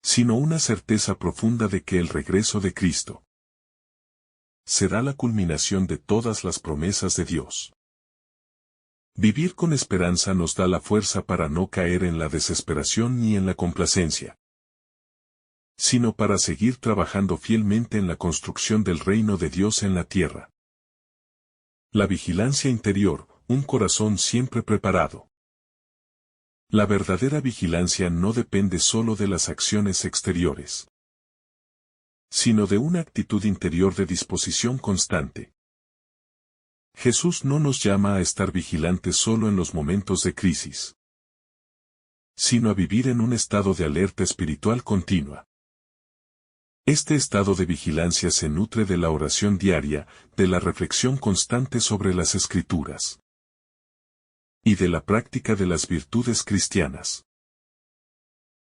sino una certeza profunda de que el regreso de Cristo será la culminación de todas las promesas de Dios. Vivir con esperanza nos da la fuerza para no caer en la desesperación ni en la complacencia, sino para seguir trabajando fielmente en la construcción del reino de Dios en la tierra. La vigilancia interior, un corazón siempre preparado. La verdadera vigilancia no depende solo de las acciones exteriores, sino de una actitud interior de disposición constante. Jesús no nos llama a estar vigilantes solo en los momentos de crisis, sino a vivir en un estado de alerta espiritual continua. Este estado de vigilancia se nutre de la oración diaria, de la reflexión constante sobre las Escrituras y de la práctica de las virtudes cristianas.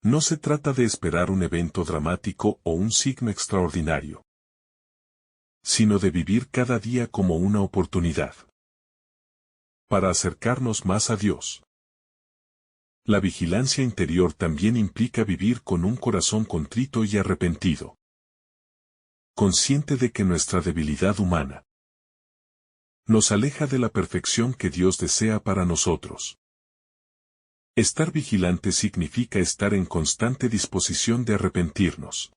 No se trata de esperar un evento dramático o un signo extraordinario, sino de vivir cada día como una oportunidad para acercarnos más a Dios. La vigilancia interior también implica vivir con un corazón contrito y arrepentido, consciente de que nuestra debilidad humana nos aleja de la perfección que Dios desea para nosotros. Estar vigilante significa estar en constante disposición de arrepentirnos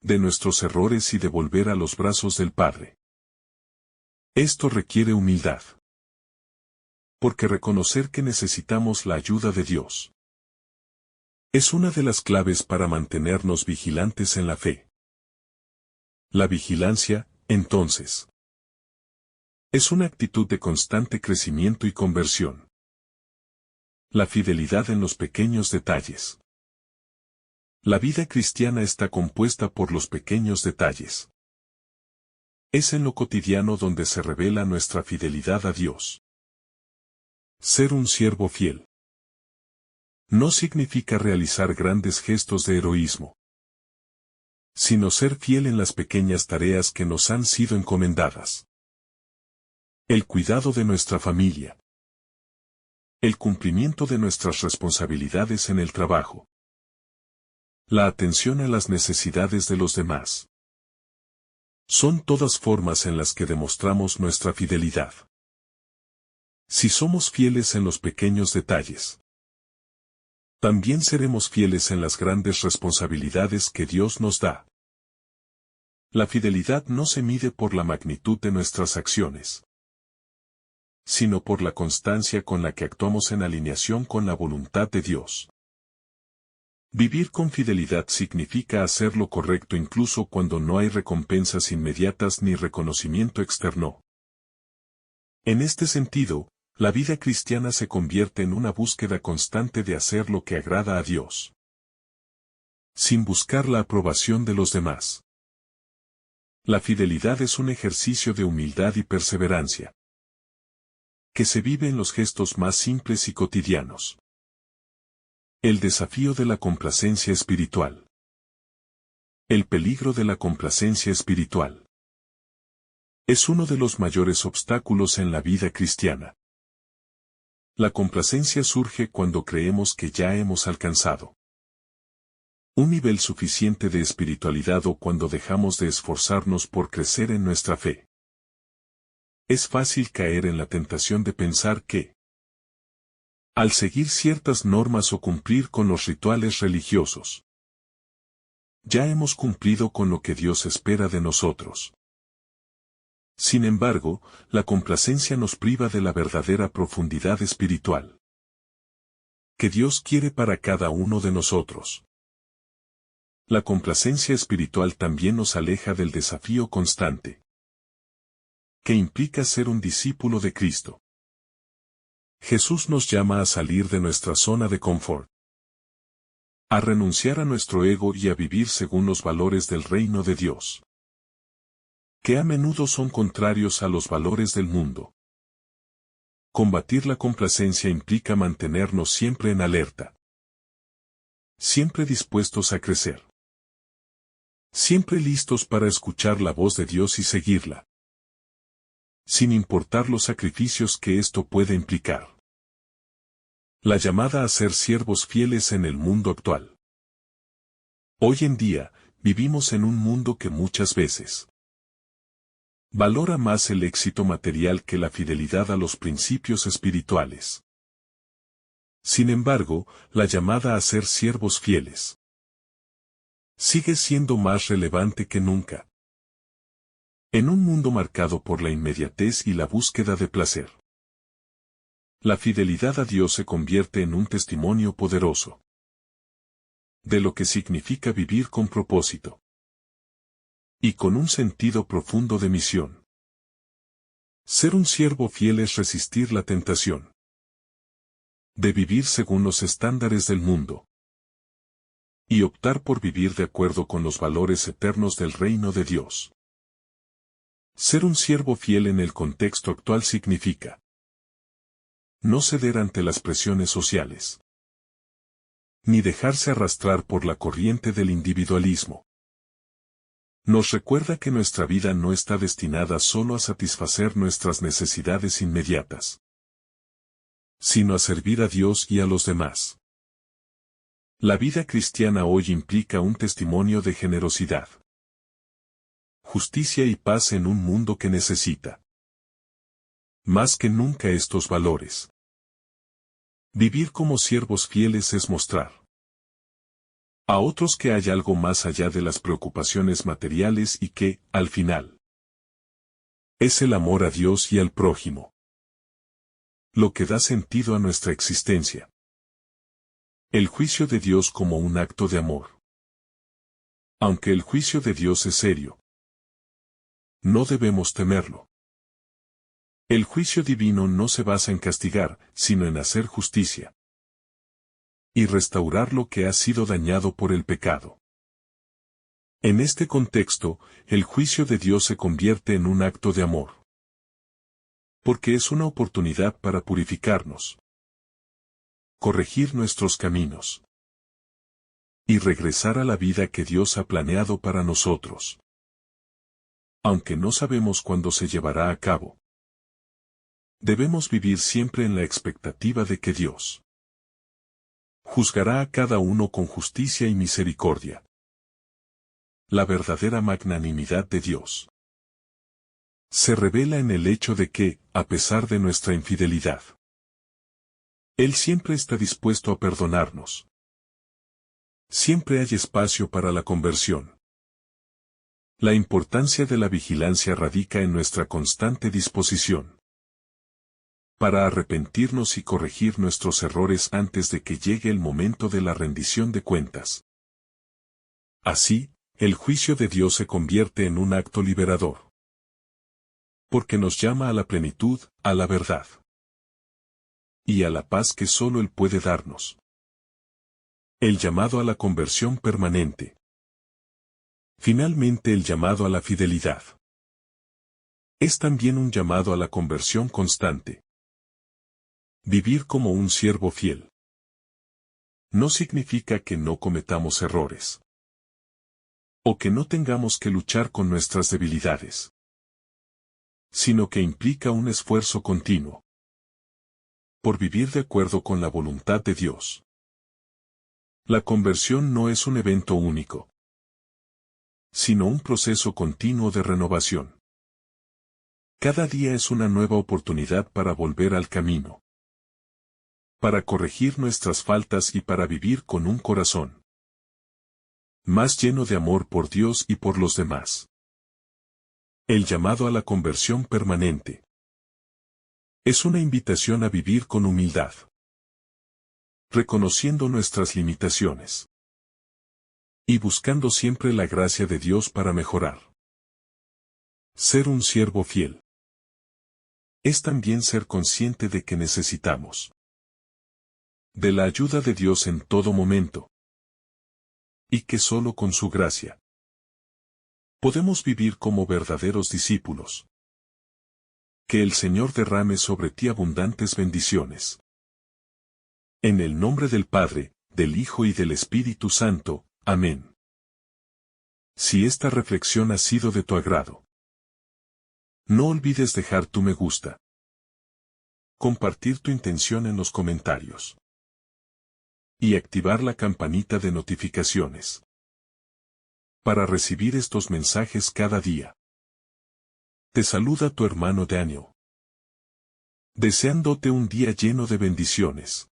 de nuestros errores y de volver a los brazos del Padre. Esto requiere humildad, porque reconocer que necesitamos la ayuda de Dios es una de las claves para mantenernos vigilantes en la fe. La vigilancia, entonces, es una actitud de constante crecimiento y conversión. La fidelidad en los pequeños detalles. La vida cristiana está compuesta por los pequeños detalles. Es en lo cotidiano donde se revela nuestra fidelidad a Dios. Ser un siervo fiel no significa realizar grandes gestos de heroísmo, sino ser fiel en las pequeñas tareas que nos han sido encomendadas. El cuidado de nuestra familia. El cumplimiento de nuestras responsabilidades en el trabajo. La atención a las necesidades de los demás. Son todas formas en las que demostramos nuestra fidelidad. Si somos fieles en los pequeños detalles, también seremos fieles en las grandes responsabilidades que Dios nos da. La fidelidad no se mide por la magnitud de nuestras acciones, sino por la constancia con la que actuamos en alineación con la voluntad de Dios. Vivir con fidelidad significa hacer lo correcto incluso cuando no hay recompensas inmediatas ni reconocimiento externo. En este sentido, la vida cristiana se convierte en una búsqueda constante de hacer lo que agrada a Dios, sin buscar la aprobación de los demás. La fidelidad es un ejercicio de humildad y perseverancia, que se vive en los gestos más simples y cotidianos. El desafío de la complacencia espiritual. El peligro de la complacencia espiritual. Es uno de los mayores obstáculos en la vida cristiana. La complacencia surge cuando creemos que ya hemos alcanzado un nivel suficiente de espiritualidad o cuando dejamos de esforzarnos por crecer en nuestra fe. Es fácil caer en la tentación de pensar que, al seguir ciertas normas o cumplir con los rituales religiosos, ya hemos cumplido con lo que Dios espera de nosotros. Sin embargo, la complacencia nos priva de la verdadera profundidad espiritual que Dios quiere para cada uno de nosotros. La complacencia espiritual también nos aleja del desafío constante que implica ser un discípulo de Cristo. Jesús nos llama a salir de nuestra zona de confort, a renunciar a nuestro ego y a vivir según los valores del reino de Dios, que a menudo son contrarios a los valores del mundo. Combatir la complacencia implica mantenernos siempre en alerta, siempre dispuestos a crecer, siempre listos para escuchar la voz de Dios y seguirla, sin importar los sacrificios que esto puede implicar. La llamada a ser siervos fieles en el mundo actual. Hoy en día, vivimos en un mundo que muchas veces valora más el éxito material que la fidelidad a los principios espirituales. Sin embargo, la llamada a ser siervos fieles sigue siendo más relevante que nunca. En un mundo marcado por la inmediatez y la búsqueda de placer, la fidelidad a Dios se convierte en un testimonio poderoso de lo que significa vivir con propósito y con un sentido profundo de misión. Ser un siervo fiel es resistir la tentación de vivir según los estándares del mundo y optar por vivir de acuerdo con los valores eternos del reino de Dios. Ser un siervo fiel en el contexto actual significa no ceder ante las presiones sociales, ni dejarse arrastrar por la corriente del individualismo. Nos recuerda que nuestra vida no está destinada solo a satisfacer nuestras necesidades inmediatas, sino a servir a Dios y a los demás. La vida cristiana hoy implica un testimonio de generosidad, justicia y paz en un mundo que necesita más que nunca estos valores. Vivir como siervos fieles es mostrar a otros que hay algo más allá de las preocupaciones materiales y que, al final, es el amor a Dios y al prójimo lo que da sentido a nuestra existencia. El juicio de Dios como un acto de amor. Aunque el juicio de Dios es serio, no debemos temerlo. El juicio divino no se basa en castigar, sino en hacer justicia y restaurar lo que ha sido dañado por el pecado. En este contexto, el juicio de Dios se convierte en un acto de amor, porque es una oportunidad para purificarnos, corregir nuestros caminos y regresar a la vida que Dios ha planeado para nosotros. Aunque no sabemos cuándo se llevará a cabo, debemos vivir siempre en la expectativa de que Dios juzgará a cada uno con justicia y misericordia. La verdadera magnanimidad de Dios se revela en el hecho de que, a pesar de nuestra infidelidad, Él siempre está dispuesto a perdonarnos. Siempre hay espacio para la conversión. La importancia de la vigilancia radica en nuestra constante disposición para arrepentirnos y corregir nuestros errores antes de que llegue el momento de la rendición de cuentas. Así, el juicio de Dios se convierte en un acto liberador, porque nos llama a la plenitud, a la verdad y a la paz que solo Él puede darnos. El llamado a la conversión permanente. Finalmente, el llamado a la fidelidad es también un llamado a la conversión constante. Vivir como un siervo fiel no significa que no cometamos errores o que no tengamos que luchar con nuestras debilidades, sino que implica un esfuerzo continuo por vivir de acuerdo con la voluntad de Dios. La conversión no es un evento único, sino un proceso continuo de renovación. Cada día es una nueva oportunidad para volver al camino, para corregir nuestras faltas y para vivir con un corazón más lleno de amor por Dios y por los demás. El llamado a la conversión permanente es una invitación a vivir con humildad, reconociendo nuestras limitaciones y buscando siempre la gracia de Dios para mejorar. Ser un siervo fiel es también ser consciente de que necesitamos de la ayuda de Dios en todo momento, y que solo con su gracia podemos vivir como verdaderos discípulos. Que el Señor derrame sobre ti abundantes bendiciones. En el nombre del Padre, del Hijo y del Espíritu Santo. Amén. Si esta reflexión ha sido de tu agrado, no olvides dejar tu me gusta, compartir tu intención en los comentarios y activar la campanita de notificaciones para recibir estos mensajes cada día. Te saluda tu hermano Daniel, deseándote un día lleno de bendiciones.